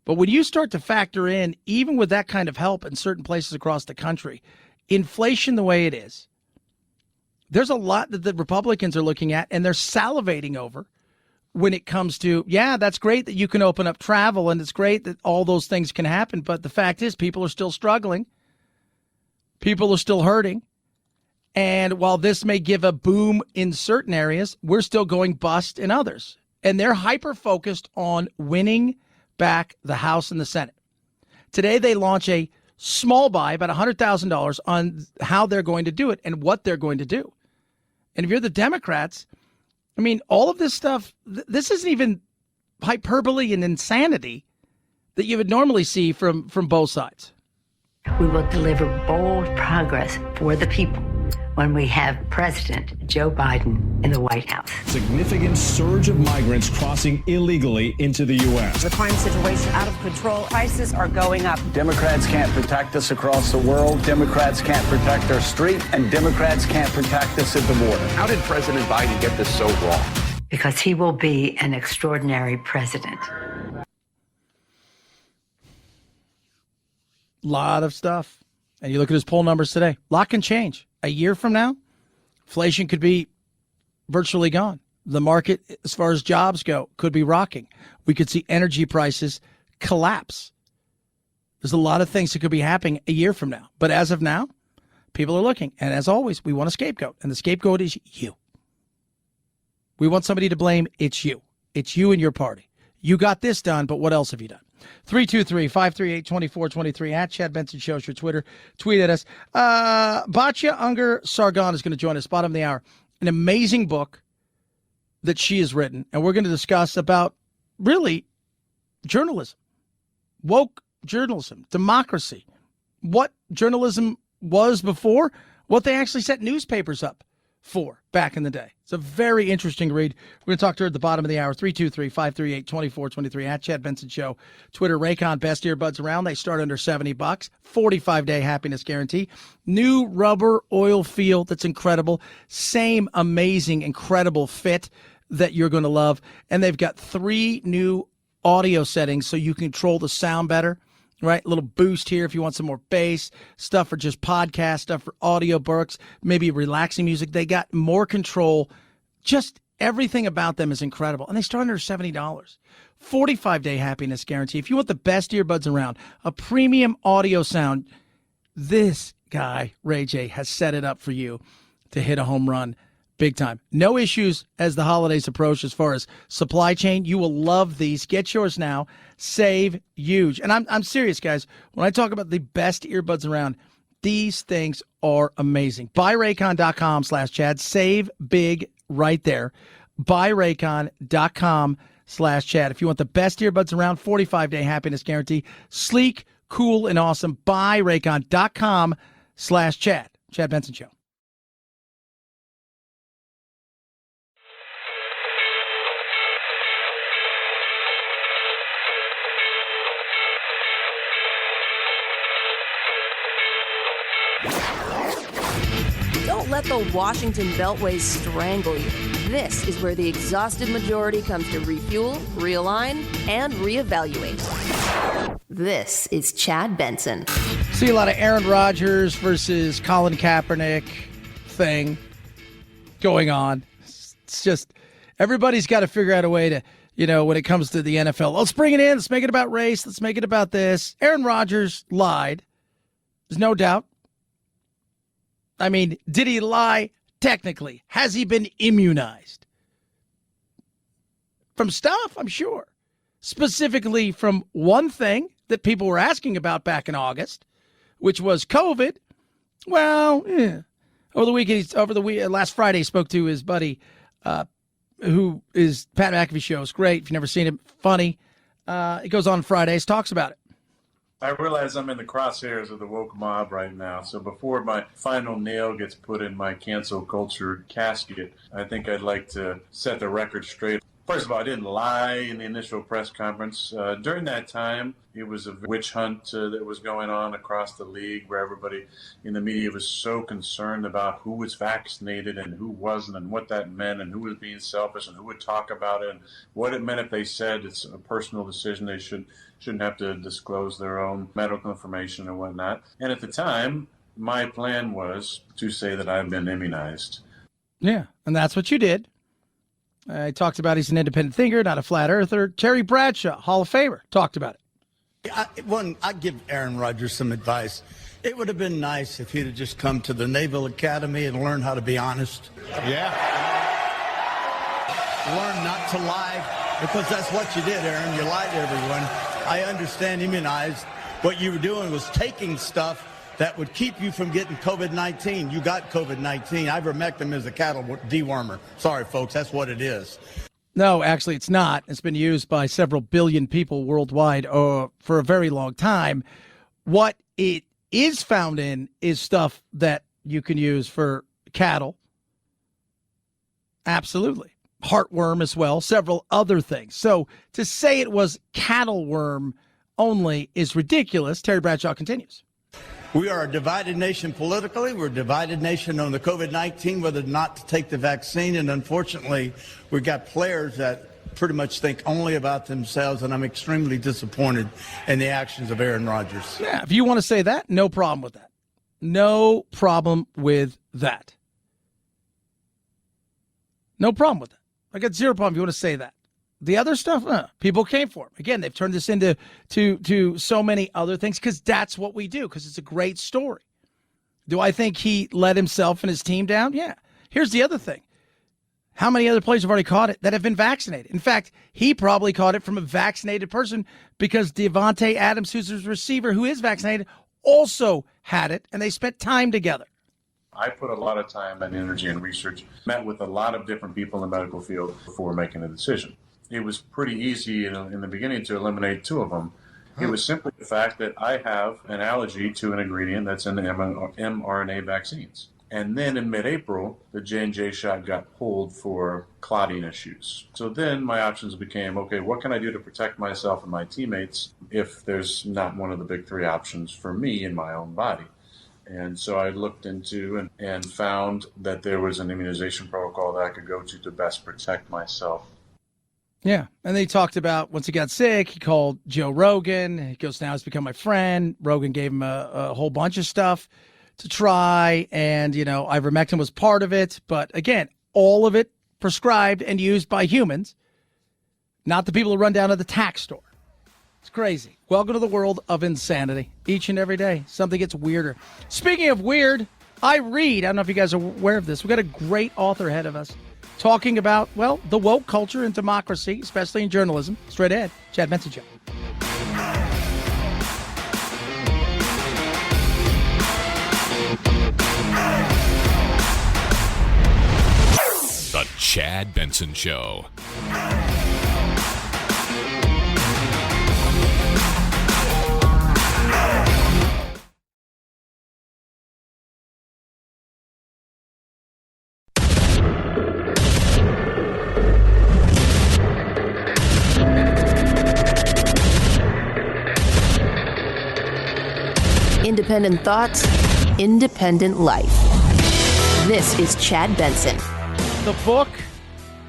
But when you start to factor in, even with that kind of help in certain places across the country, inflation the way it is, there's a lot that the Republicans are looking at, and they're salivating over when it comes to, yeah, that's great that you can open up travel, and it's great that all those things can happen. But the fact is, people are still struggling. People are still hurting. And while this may give a boom in certain areas, we're still going bust in others. And they're hyper-focused on winning back the House and the Senate. Today, they launch a small buy, about $100,000, on how they're going to do it and what they're going to do. And if you're the Democrats, I mean, all of this stuff, this isn't even hyperbole and insanity that you would normally see from both sides. We will deliver bold progress for the people when we have President Joe Biden in the White House. Significant surge of migrants crossing illegally into the U.S. The crime situation out of control. Prices are going up. Democrats can't protect us across the world. Democrats can't protect our street. And Democrats can't protect us at the border. How did President Biden get this so wrong? Because he will be an extraordinary president. Lot of stuff. And you look at his poll numbers today. A lot can change. A year from now, inflation could be virtually gone. The market, as far as jobs go, could be rocking. We could see energy prices collapse. There's a lot of things that could be happening a year from now. But as of now, People are looking. And as always, we want a scapegoat. And the scapegoat is you. We want somebody to blame. It's you. It's you and your party. You got this done, but what else have you done? 323-538-2423 at Chad Benson Show is your Twitter. Tweet at us. Batya Unger Sargon is going to join us, bottom of the hour. An amazing book that she has written, and we're going to discuss about really journalism, woke journalism, democracy, what journalism was before, what they actually set newspapers up for back in the day. It's a very interesting read. We're going to talk to her at the bottom of the hour. 323-538-2423 at Chad Benson Show. Twitter, Raycon, best earbuds around. They start under $70. 45-day happiness guarantee. New rubber oil feel that's incredible. Same amazing, incredible fit that you're going to love. And they've got 3 new audio settings so you can control the sound better. Right? A little boost here if you want some more bass, stuff for just podcast, stuff for audio books, maybe relaxing music. They got more control. Just everything about them is incredible. And they start under $70. 45-day happiness guarantee. If you want the best earbuds around, a premium audio sound, this guy, Ray J, has set it up for you to hit a home run big time. No issues as the holidays approach as far as supply chain. You will love these. Get yours now. Save huge. And I'm serious, guys. When I talk about the best earbuds around, these things are amazing. BuyRaycon.com/Chad. Save big right there. BuyRaycon.com/Chad. If you want the best earbuds around, 45-day happiness guarantee. Sleek, cool, and awesome. BuyRaycon.com/Chad. Chad Benson Show. Don't let the Washington Beltway strangle you. This is where the exhausted majority comes to refuel, realign, and reevaluate. This is Chad Benson. See a lot of Aaron Rodgers versus Colin Kaepernick thing going on. It's just everybody's got to figure out a way to, when it comes to the NFL, let's bring it in. Let's make it about race. Let's make it about this. Aaron Rodgers lied. There's no doubt. I mean, did he lie? Technically. Has he been immunized? From stuff, I'm sure. Specifically from one thing that people were asking about back in August, which was COVID. Well, last Friday, he spoke to his buddy, who is Pat McAfee show. It's great. If you've never seen him, funny. He goes on Fridays, talks about it. I realize I'm in the crosshairs of the woke mob right now, so before my final nail gets put in my cancel culture casket, I think I'd like to set the record straight. First of all, I didn't lie in the initial press conference. During that time, it was a witch hunt that was going on across the league where everybody in the media was so concerned about who was vaccinated and who wasn't and what that meant and who was being selfish and who would talk about it and what it meant if they said it's a personal decision. They shouldn't have to disclose their own medical information and whatnot. And at the time, my plan was to say that I've been immunized. Yeah, and that's what you did. He talked about he's an independent thinker, not a flat earther. Terry Bradshaw, Hall of Famer, talked about it. I'd give Aaron Rodgers some advice. It would have been nice if he'd have just come to the Naval Academy and learned how to be honest. Yeah. Learn not to lie, because that's what you did, Aaron. You lied to everyone. I understand immunized. What you were doing was taking stuff that would keep you from getting COVID-19. You got COVID-19. Ivermectin is a cattle dewormer. Sorry, folks, that's what it is. No, actually, it's not. It's been used by several billion people worldwide for a very long time. What it is found in is stuff that you can use for cattle. Absolutely. Heartworm as well, several other things. So to say it was cattle worm only is ridiculous. Terry Bradshaw continues. We are a divided nation politically. We're a divided nation on the COVID-19, whether or not to take the vaccine. And unfortunately, we've got players that pretty much think only about themselves. And I'm extremely disappointed in the actions of Aaron Rodgers. Yeah, if you want to say that, no problem with that. No problem with that. No problem with that. I got zero problem if you want to say that. The other stuff, people came for him. Again, they've turned this into to so many other things because that's what we do, because it's a great story. Do I think he let himself and his team down? Yeah. Here's the other thing. How many other players have already caught it that have been vaccinated? In fact, he probably caught it from a vaccinated person because Devontae Adams, who's his receiver, who is vaccinated, also had it, and they spent time together. I put a lot of time and energy and research, met with a lot of different people in the medical field before making a decision. It was pretty easy in the beginning to eliminate two of them. It was simply the fact that I have an allergy to an ingredient that's in the mRNA vaccines. And then in mid-April, the J&J shot got pulled for clotting issues. So then my options became, okay, what can I do to protect myself and my teammates if there's not one of the big three options for me in my own body? And so I looked into and found that there was an immunization protocol that I could go to best protect myself. Yeah. And they talked about once he got sick, he called Joe Rogan. He goes, now he's become my friend. Rogan gave him a whole bunch of stuff to try. And, ivermectin was part of it. But again, all of it prescribed and used by humans, not the people who run down to the tax store. It's crazy. Welcome to the world of insanity. Each and every day, something gets weirder. Speaking of weird, I don't know if you guys are aware of this. We've got a great author ahead of us talking about, the woke culture and democracy, especially in journalism. Straight ahead, Chad Benson Show. The Chad Benson Show. Independent thoughts, independent life. This is Chad Benson. The book,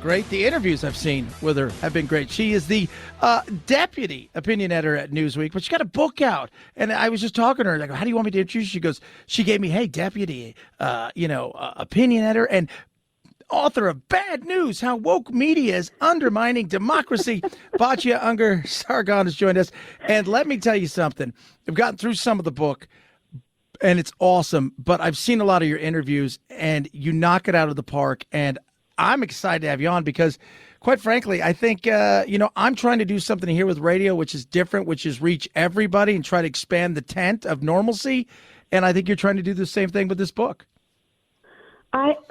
great. The interviews I've seen with her have been great. She is the deputy opinion editor at Newsweek, but she got a book out. And I was just talking to her, like, how do you want me to introduce you? She gave me, hey, deputy, opinion editor and author of Bad News, How Woke Media is Undermining Democracy. Batya Ungar-Sargon has joined us. And let me tell you something. I've gotten through some of the book, and it's awesome. But I've seen a lot of your interviews, and you knock it out of the park. And I'm excited to have you on because, quite frankly, I think, I'm trying to do something here with radio, which is different, which is reach everybody and try to expand the tent of normalcy. And I think you're trying to do the same thing with this book.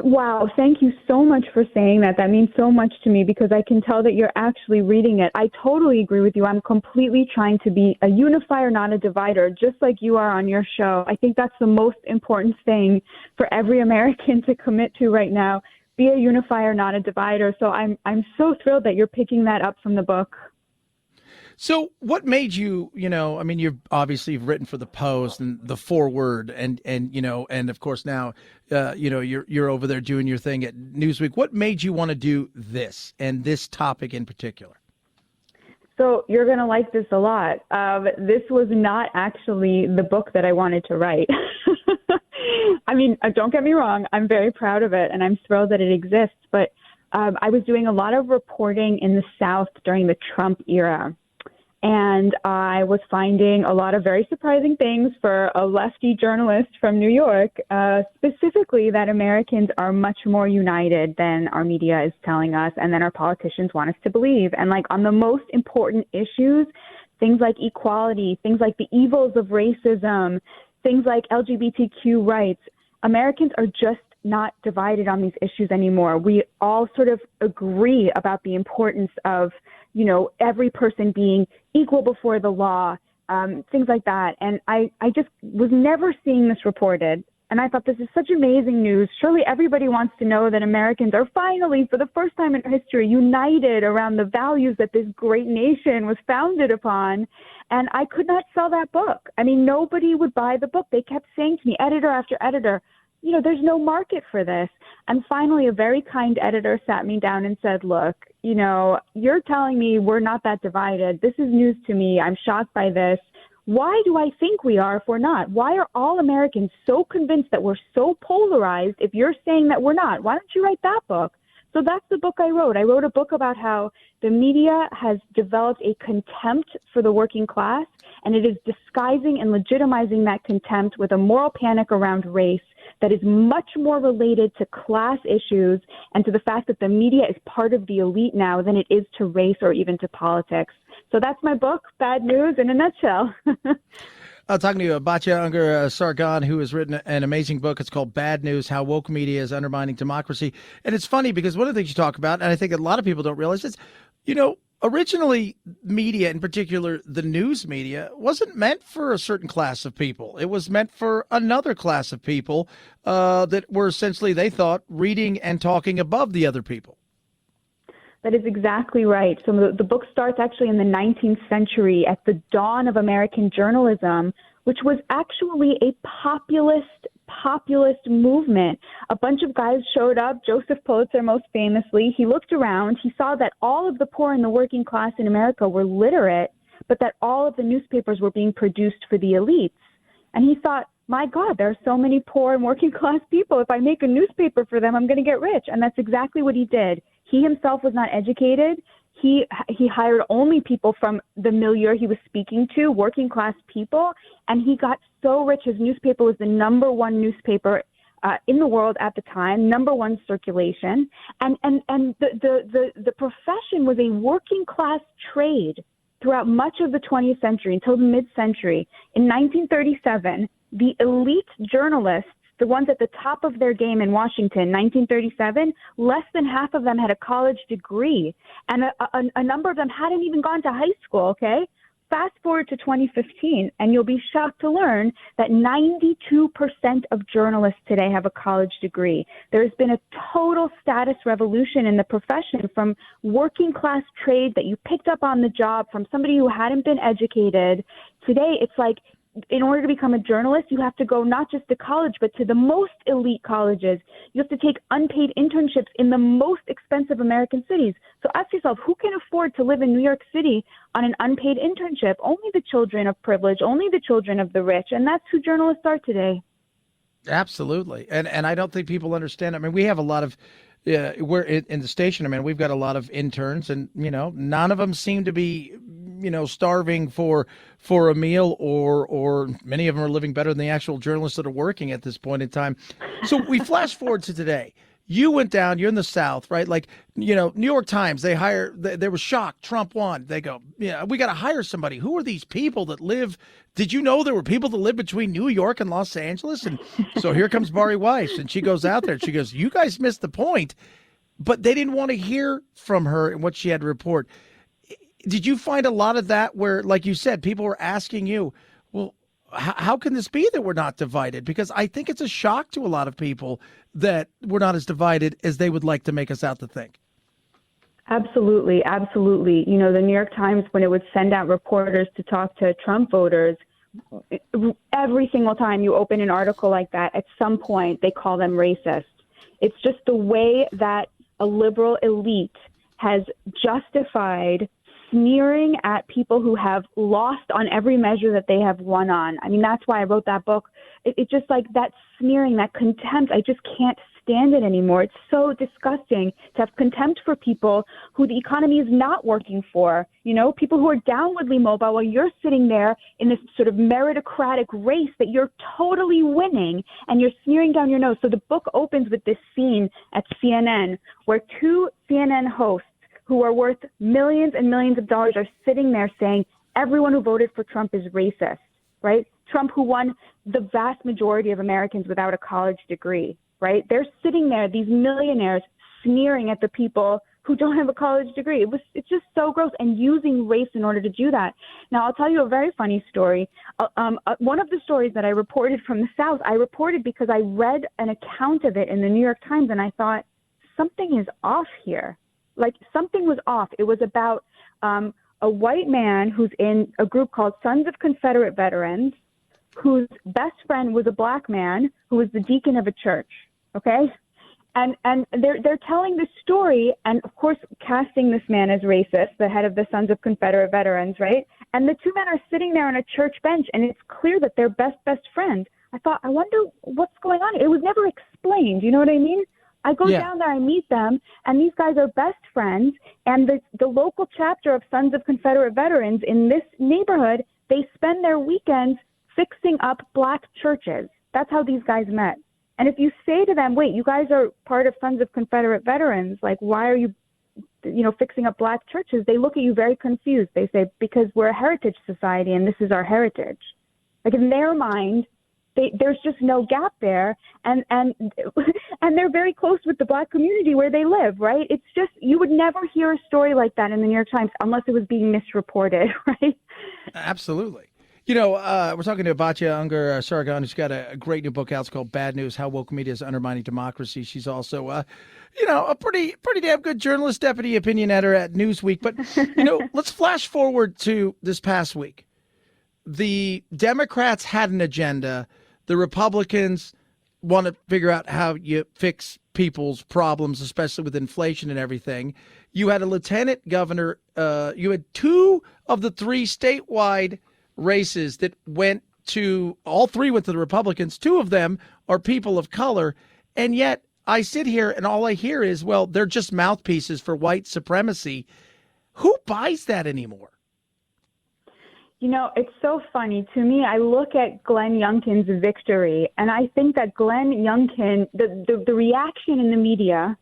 Wow, thank you so much for saying that. That means so much to me because I can tell that you're actually reading it. I totally agree with you. I'm completely trying to be a unifier, not a divider, just like you are on your show. I think that's the most important thing for every American to commit to right now. Be a unifier, not a divider. So I'm so thrilled that you're picking that up from the book. So what made you, you've written for the Post and the Forward and of course now, you're over there doing your thing at Newsweek. What made you want to do this and this topic in particular? So you're going to like this a lot. This was not actually the book that I wanted to write. I mean, don't get me wrong. I'm very proud of it and I'm thrilled that it exists. But I was doing a lot of reporting in the South during the Trump era. And I was finding a lot of very surprising things for a lefty journalist from New York, specifically that Americans are much more united than our media is telling us and than our politicians want us to believe. And like on the most important issues, things like equality, things like the evils of racism, things like LGBTQ rights, Americans are just not divided on these issues anymore. We all sort of agree about the importance of, every person being equal before the law, things like that. And I just was never seeing this reported. And I thought, this is such amazing news. Surely everybody wants to know that Americans are finally, for the first time in history, united around the values that this great nation was founded upon. And I could not sell that book. I mean, nobody would buy the book. They kept saying to me, editor after editor, there's no market for this. And finally, a very kind editor sat me down and said, look, you're telling me we're not that divided. This is news to me. I'm shocked by this. Why do I think we are if we're not? Why are all Americans so convinced that we're so polarized if you're saying that we're not? Why don't you write that book? So that's the book I wrote. I wrote a book about how the media has developed a contempt for the working class, and it is disguising and legitimizing that contempt with a moral panic around race that is much more related to class issues and to the fact that the media is part of the elite now than it is to race or even to politics. So that's my book, Bad News in a nutshell. I'm talking to Batya Ungar-Sargon, who has written an amazing book. It's called Bad News, How Woke Media is Undermining Democracy. And it's funny because one of the things you talk about, and I think a lot of people don't realize, is, originally media, in particular the news media, wasn't meant for a certain class of people. It was meant for another class of people that were essentially, they thought, reading and talking above the other people. That is exactly right. So the book starts actually in the 19th century at the dawn of American journalism, which was actually a populist movement. A bunch of guys showed up, Joseph Pulitzer most famously. He looked around, he saw that all of the poor and the working class in America were literate, but that all of the newspapers were being produced for the elites. And he thought, my God, there are so many poor and working class people. If I make a newspaper for them, I'm going to get rich. And that's exactly what he did. He himself was not educated. He hired only people from the milieu he was speaking to, working class people, and he got so rich. His newspaper was the number one newspaper in the world at the time, number one circulation, and the profession was a working class trade throughout much of the 20th century until the mid-century. In 1937, the elite journalists, the ones at the top of their game in Washington, 1937, less than half of them had a college degree, and a number of them hadn't even gone to high school, okay? Fast forward to 2015, and you'll be shocked to learn that 92% of journalists today have a college degree. There's been a total status revolution in the profession from working class trade that you picked up on the job from somebody who hadn't been educated. Today, it's like, in order to become a journalist, you have to go not just to college, but to the most elite colleges. You have to take unpaid internships in the most expensive American cities. So ask yourself, who can afford to live in New York City on an unpaid internship? Only the children of privilege, only the children of the rich. And that's who journalists are today. Absolutely. And I don't think people understand. I mean, we have a lot of, we're in the station, I mean, we've got a lot of interns, and, none of them seem to be, starving for a meal, or many of them are living better than the actual journalists that are working at this point in time. So we flash forward to today. You went down, you're in the South, right? Like, New York Times, they were shocked. Trump won. They go, we got to hire somebody. Who are these people that live? Did you know there were people that live between New York and Los Angeles? And so here comes Bari Weiss, and she goes out there. She goes, you guys missed the point. But they didn't want to hear from her and what she had to report. Did you find a lot of that where, like you said, people were asking you, well, how can this be that we're not divided? Because I think it's a shock to a lot of people that we're not as divided as they would like to make us out to think. Absolutely. Absolutely. The New York Times, when it would send out reporters to talk to Trump voters, every single time you open an article like that, at some point they call them racist. It's just the way that a liberal elite has justified sneering at people who have lost on every measure that they have won on. I mean, that's why I wrote that book. It's just like that sneering, that contempt. I just can't stand it anymore. It's so disgusting to have contempt for people who the economy is not working for, people who are downwardly mobile while you're sitting there in this sort of meritocratic race that you're totally winning, and you're sneering down your nose. So the book opens with this scene at CNN where two CNN hosts who are worth millions and millions of dollars are sitting there saying everyone who voted for Trump is racist, right? Trump, who won the vast majority of Americans without a college degree, right? They're sitting there, these millionaires, sneering at the people who don't have a college degree. It's just so gross, and using race in order to do that. Now, I'll tell you a very funny story. One of the stories that I reported from the South, I reported because I read an account of it in the New York Times, and I thought, something is off here. Like, something was off. It was about a white man who's in a group called Sons of Confederate Veterans, whose best friend was a black man who was the deacon of a church, okay? And they're telling this story, and of course casting this man as racist, the head of the Sons of Confederate Veterans, right? And the two men are sitting there on a church bench, and it's clear that they're best friends. I thought, I wonder what's going on. It was never explained, you know what I mean? I go Yeah. down there, I meet them, and these guys are best friends. And the local chapter of Sons of Confederate Veterans in this neighborhood, they spend their weekends fixing up black churches. That's how these guys met. And if you say to them, wait, you guys are part of Sons of Confederate Veterans, like, why are you, fixing up black churches? They look at you very confused. They say, because we're a heritage society and this is our heritage. Like, in their mind, there's just no gap there, and they're very close with the black community where they live, right? It's just, you would never hear a story like that in the New York Times unless it was being misreported, right? Absolutely. We're talking to Batya Unger Sargon, who's got a great new book out. It's called Bad News: How Woke Media is Undermining Democracy. She's also, a pretty damn good journalist, deputy opinion editor at Newsweek. But, let's flash forward to this past week. The Democrats had an agenda. The Republicans want to figure out how you fix people's problems, especially with inflation and everything. You had a lieutenant governor. You had 2 of the 3 statewide races that all 3 went to the Republicans. 2 of them are people of color. And yet I sit here and all I hear is, well, they're just mouthpieces for white supremacy. Who buys that anymore? It's so funny. To me, I look at Glenn Youngkin's victory, and I think that Glenn Youngkin, the reaction in the media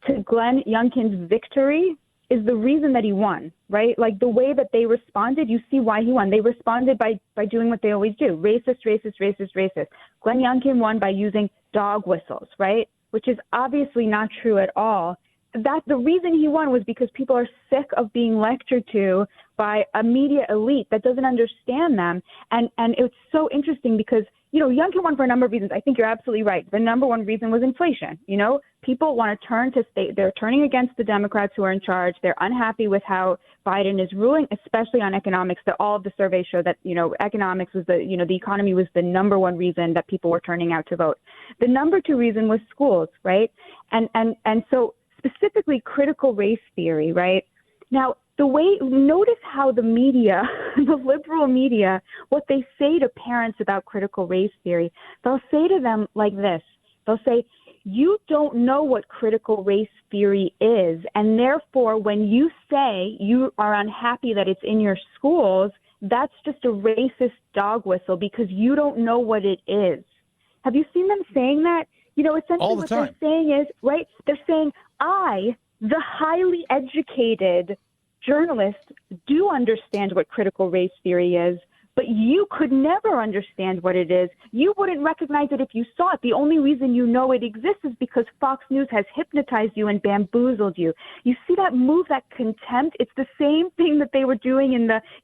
to Glenn Youngkin's victory is the reason that he won, right? Like, the way that they responded, you see why he won. They responded by doing what they always do. Racist, racist, racist, racist. Glenn Youngkin won by using dog whistles, right? Which is obviously not true at all. The reason he won was because people are sick of being lectured to by a media elite that doesn't understand them. And it's so interesting because, Youngkin won for a number of reasons. I think you're absolutely right. The number one reason was inflation. People want to turn to state. They're turning against the Democrats who are in charge. They're unhappy with how Biden is ruling, especially on economics. All of the surveys show that, economics was the economy was the number one reason that people were turning out to vote. The number 2 reason was schools, right? And so specifically critical race theory, right? Now, notice how the media, the liberal media, what they say to parents about critical race theory, they'll say to them like this. They'll say, you don't know what critical race theory is, and therefore when you say you are unhappy that it's in your schools, that's just a racist dog whistle because you don't know what it is. Have you seen them saying that? Essentially all the what time. they're saying is, right, they're saying, I, the highly educated journalist, do understand what critical race theory is, but you could never understand what it is. You wouldn't recognize it if you saw it. The only reason you know it exists is because Fox News has hypnotized you and bamboozled you. You see that move, that contempt? It's the same thing that they were doing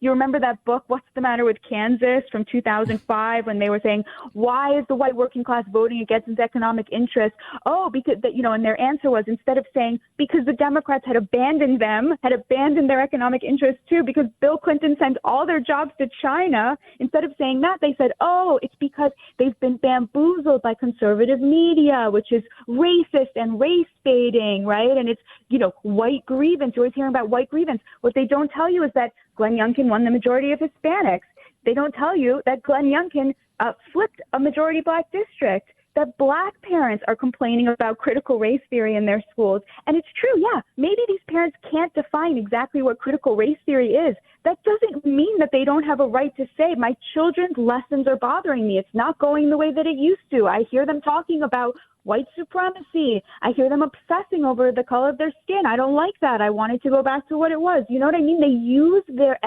you remember that book, What's the Matter with Kansas, from 2005, when they were saying, why is the white working class voting against its economic interests? Oh, because, and their answer was, instead of saying, because the Democrats had abandoned their economic interests too, because Bill Clinton sent all their jobs to China. Instead of saying that, they said, oh, it's because they've been bamboozled by conservative media, which is racist and race baiting, right? And it's, white grievance. You're always hearing about white grievance. What they don't tell you is that Glenn Youngkin won the majority of Hispanics. They don't tell you that Glenn Youngkin flipped a majority black district, that black parents are complaining about critical race theory in their schools. And it's true, yeah, maybe these parents can't define exactly what critical race theory is. That doesn't mean that they don't have a right to say, my children's lessons are bothering me. It's not going the way that it used to. I hear them talking about white supremacy. I hear them obsessing over the color of their skin. I don't like that. I want it to go back to what it was. You know what I mean? They use their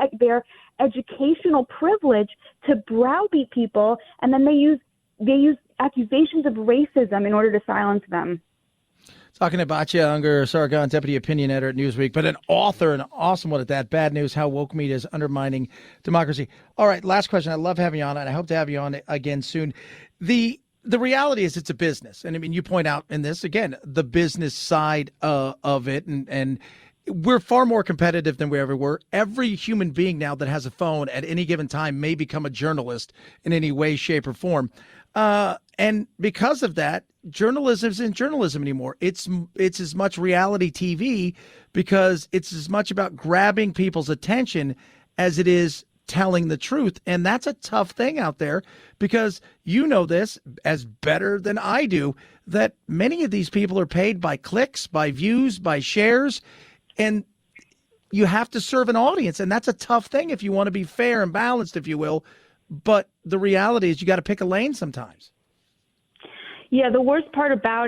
educational privilege to browbeat people, and then they use accusations of racism in order to silence them. Talking to Batya Unger Sargon, deputy opinion editor at Newsweek, but an author, an awesome one at that. Bad News: How Woke Media is Undermining Democracy. All right, last question. I love having you on, and I hope to have you on again soon. The reality is it's a business. And I mean, you point out in this, again, the business side of it, and we're far more competitive than we ever were. Every human being now that has a phone at any given time may become a journalist in any way, shape, or form. And because of that, journalism isn't journalism anymore. It's as much reality TV because it's as much about grabbing people's attention as it is telling the truth. And that's a tough thing out there because you know this as better than I do, that many of these people are paid by clicks, by views, by shares, and you have to serve an audience. And that's a tough thing if you want to be fair and balanced, if you will. But the reality is you got to pick a lane sometimes. Yeah, the worst part about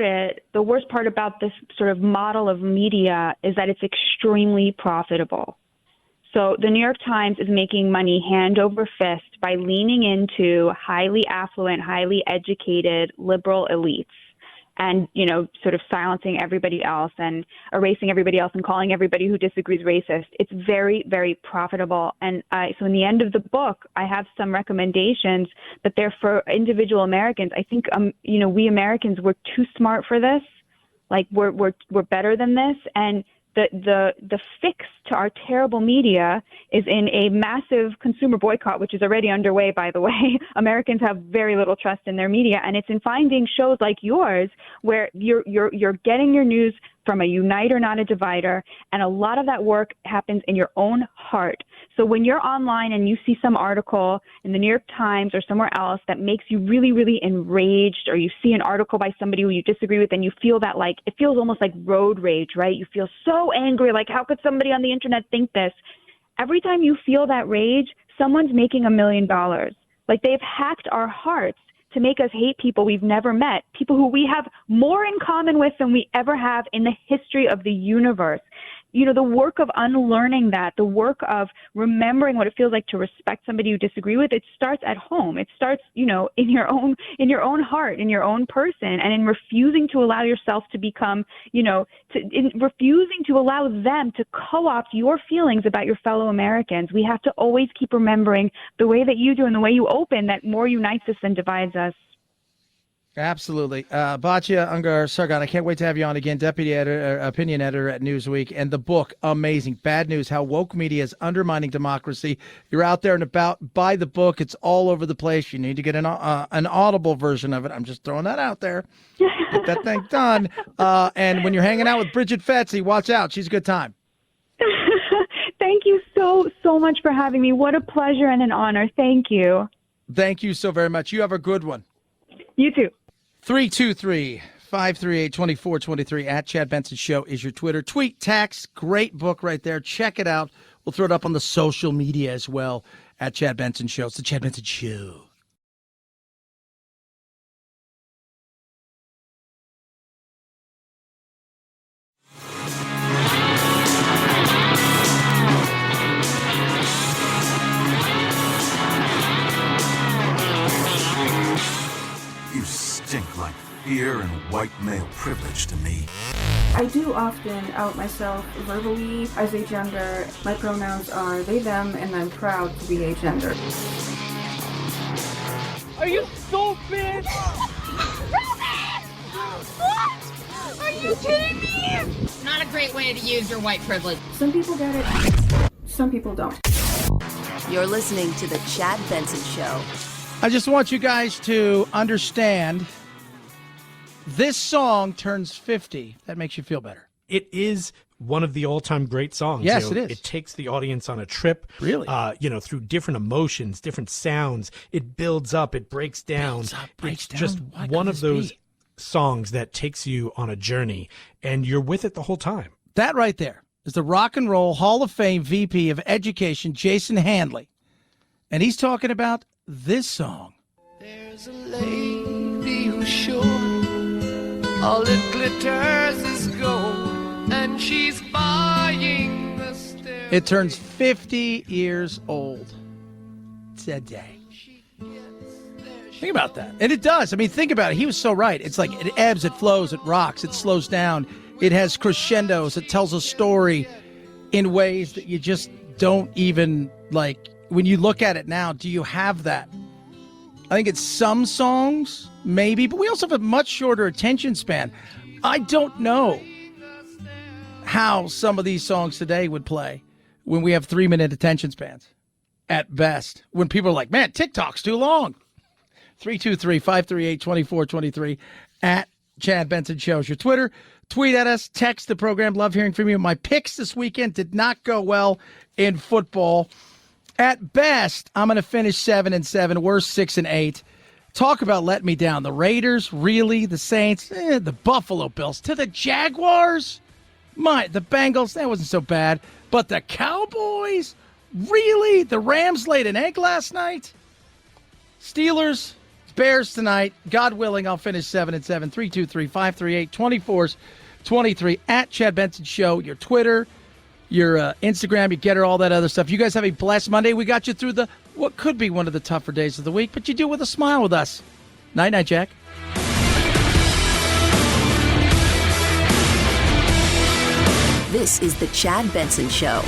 this sort of model of media is that it's extremely profitable. So the New York Times is making money hand over fist by leaning into highly affluent, highly educated liberal elites and, sort of silencing everybody else and erasing everybody else and calling everybody who disagrees racist. It's very, very profitable. And so in the end of the book, I have some recommendations, but they're for individual Americans. I think, we Americans, we're too smart for this. Like we're better than this. And the fix to our terrible media is in a massive consumer boycott, which is already underway, by the way. Americans have very little trust in their media, and it's in finding shows like yours where you're getting your news from a uniter, not a divider, and a lot of that work happens in your own heart. So when you're online and you see some article in the New York Times or somewhere else that makes you really, really enraged, or you see an article by somebody who you disagree with and you feel that, like, it feels almost like road rage, right? You feel so angry, like, how could somebody on the internet think this? Every time you feel that rage, someone's making $1 million. Like, they've hacked our hearts to make us hate people we've never met, people who we have more in common with than we ever have in the history of the universe. The work of unlearning that, the work of remembering what it feels like to respect somebody you disagree with, it starts at home. It starts, in your own heart, in your own person, and in refusing to allow yourself to become, in refusing to allow them to co-opt your feelings about your fellow Americans. We have to always keep remembering the way that you do and the way you open that more unites us than divides us. Absolutely. Batya Ungar-Sargon, I can't wait to have you on again, deputy editor, opinion editor at Newsweek. And the book, amazing. Bad News, How Woke Media is Undermining Democracy. You're out there and about. Buy the book. It's all over the place. You need to get an Audible version of it. I'm just throwing that out there. Get that thing done. And when you're hanging out with Bridget Fetsy, watch out. She's a good time. Thank you so much for having me. What a pleasure and an honor. Thank you. Thank you so very much. You have a good one. You too. 323-538-2423 at Chad Benson Show is your Twitter. Tweet, text, great book right there. Check it out. We'll throw it up on the social media as well at Chad Benson Show. It's the Chad Benson Show. You stink like fear and white male privilege to me. I do often out myself verbally as a gender. My pronouns are they, them, and I'm proud to be a gender. Are you stupid? What? Are you kidding me? Not a great way to use your white privilege. Some people get it, some people don't. You're listening to the Chad Benson Show. I just want you guys to understand this song turns 50. That makes you feel better. It is one of the all-time great songs. Yes, it is. It takes the audience on a trip. Really? Through different emotions, different sounds. It builds up, it breaks down. It's just one of those songs that takes you on a journey, and you're with it the whole time. That right there is the Rock and Roll Hall of Fame VP of Education, Jason Handley. And he's talking about this song. There's a lady who's sure all that glitters is gold, and she's buying the stairs. It turns 50 years old today. Think about that. And it does. I mean, think about it. He was so right. It's like it ebbs, it flows, it rocks, it slows down. It has crescendos. It tells a story in ways that you just don't even like. When you look at it now, do you have that? I think it's some songs, maybe, but we also have a much shorter attention span. I don't know how some of these songs today would play when we have 3-minute attention spans at best. When people are like, man, TikTok's too long. 323-538-2423 at Chad Benson Show is your Twitter. Tweet at us, text the program. Love hearing from you. My picks this weekend did not go well in football. At best, I'm going to finish 7-7. Worst 6-8. Talk about letting me down. The Raiders, really? The Saints, the Buffalo Bills, to the Jaguars. The Bengals, that wasn't so bad. But the Cowboys, really? The Rams laid an egg last night. Steelers, Bears tonight. God willing, I'll finish 7-7. 323-538-2423 at Chad Benson Show. Your Twitter, your Instagram, you get her, all that other stuff. You guys have a blessed Monday. We got you through what could be one of the tougher days of the week, but you do it with a smile with us. Night-night, Jack. This is the Chad Benson Show.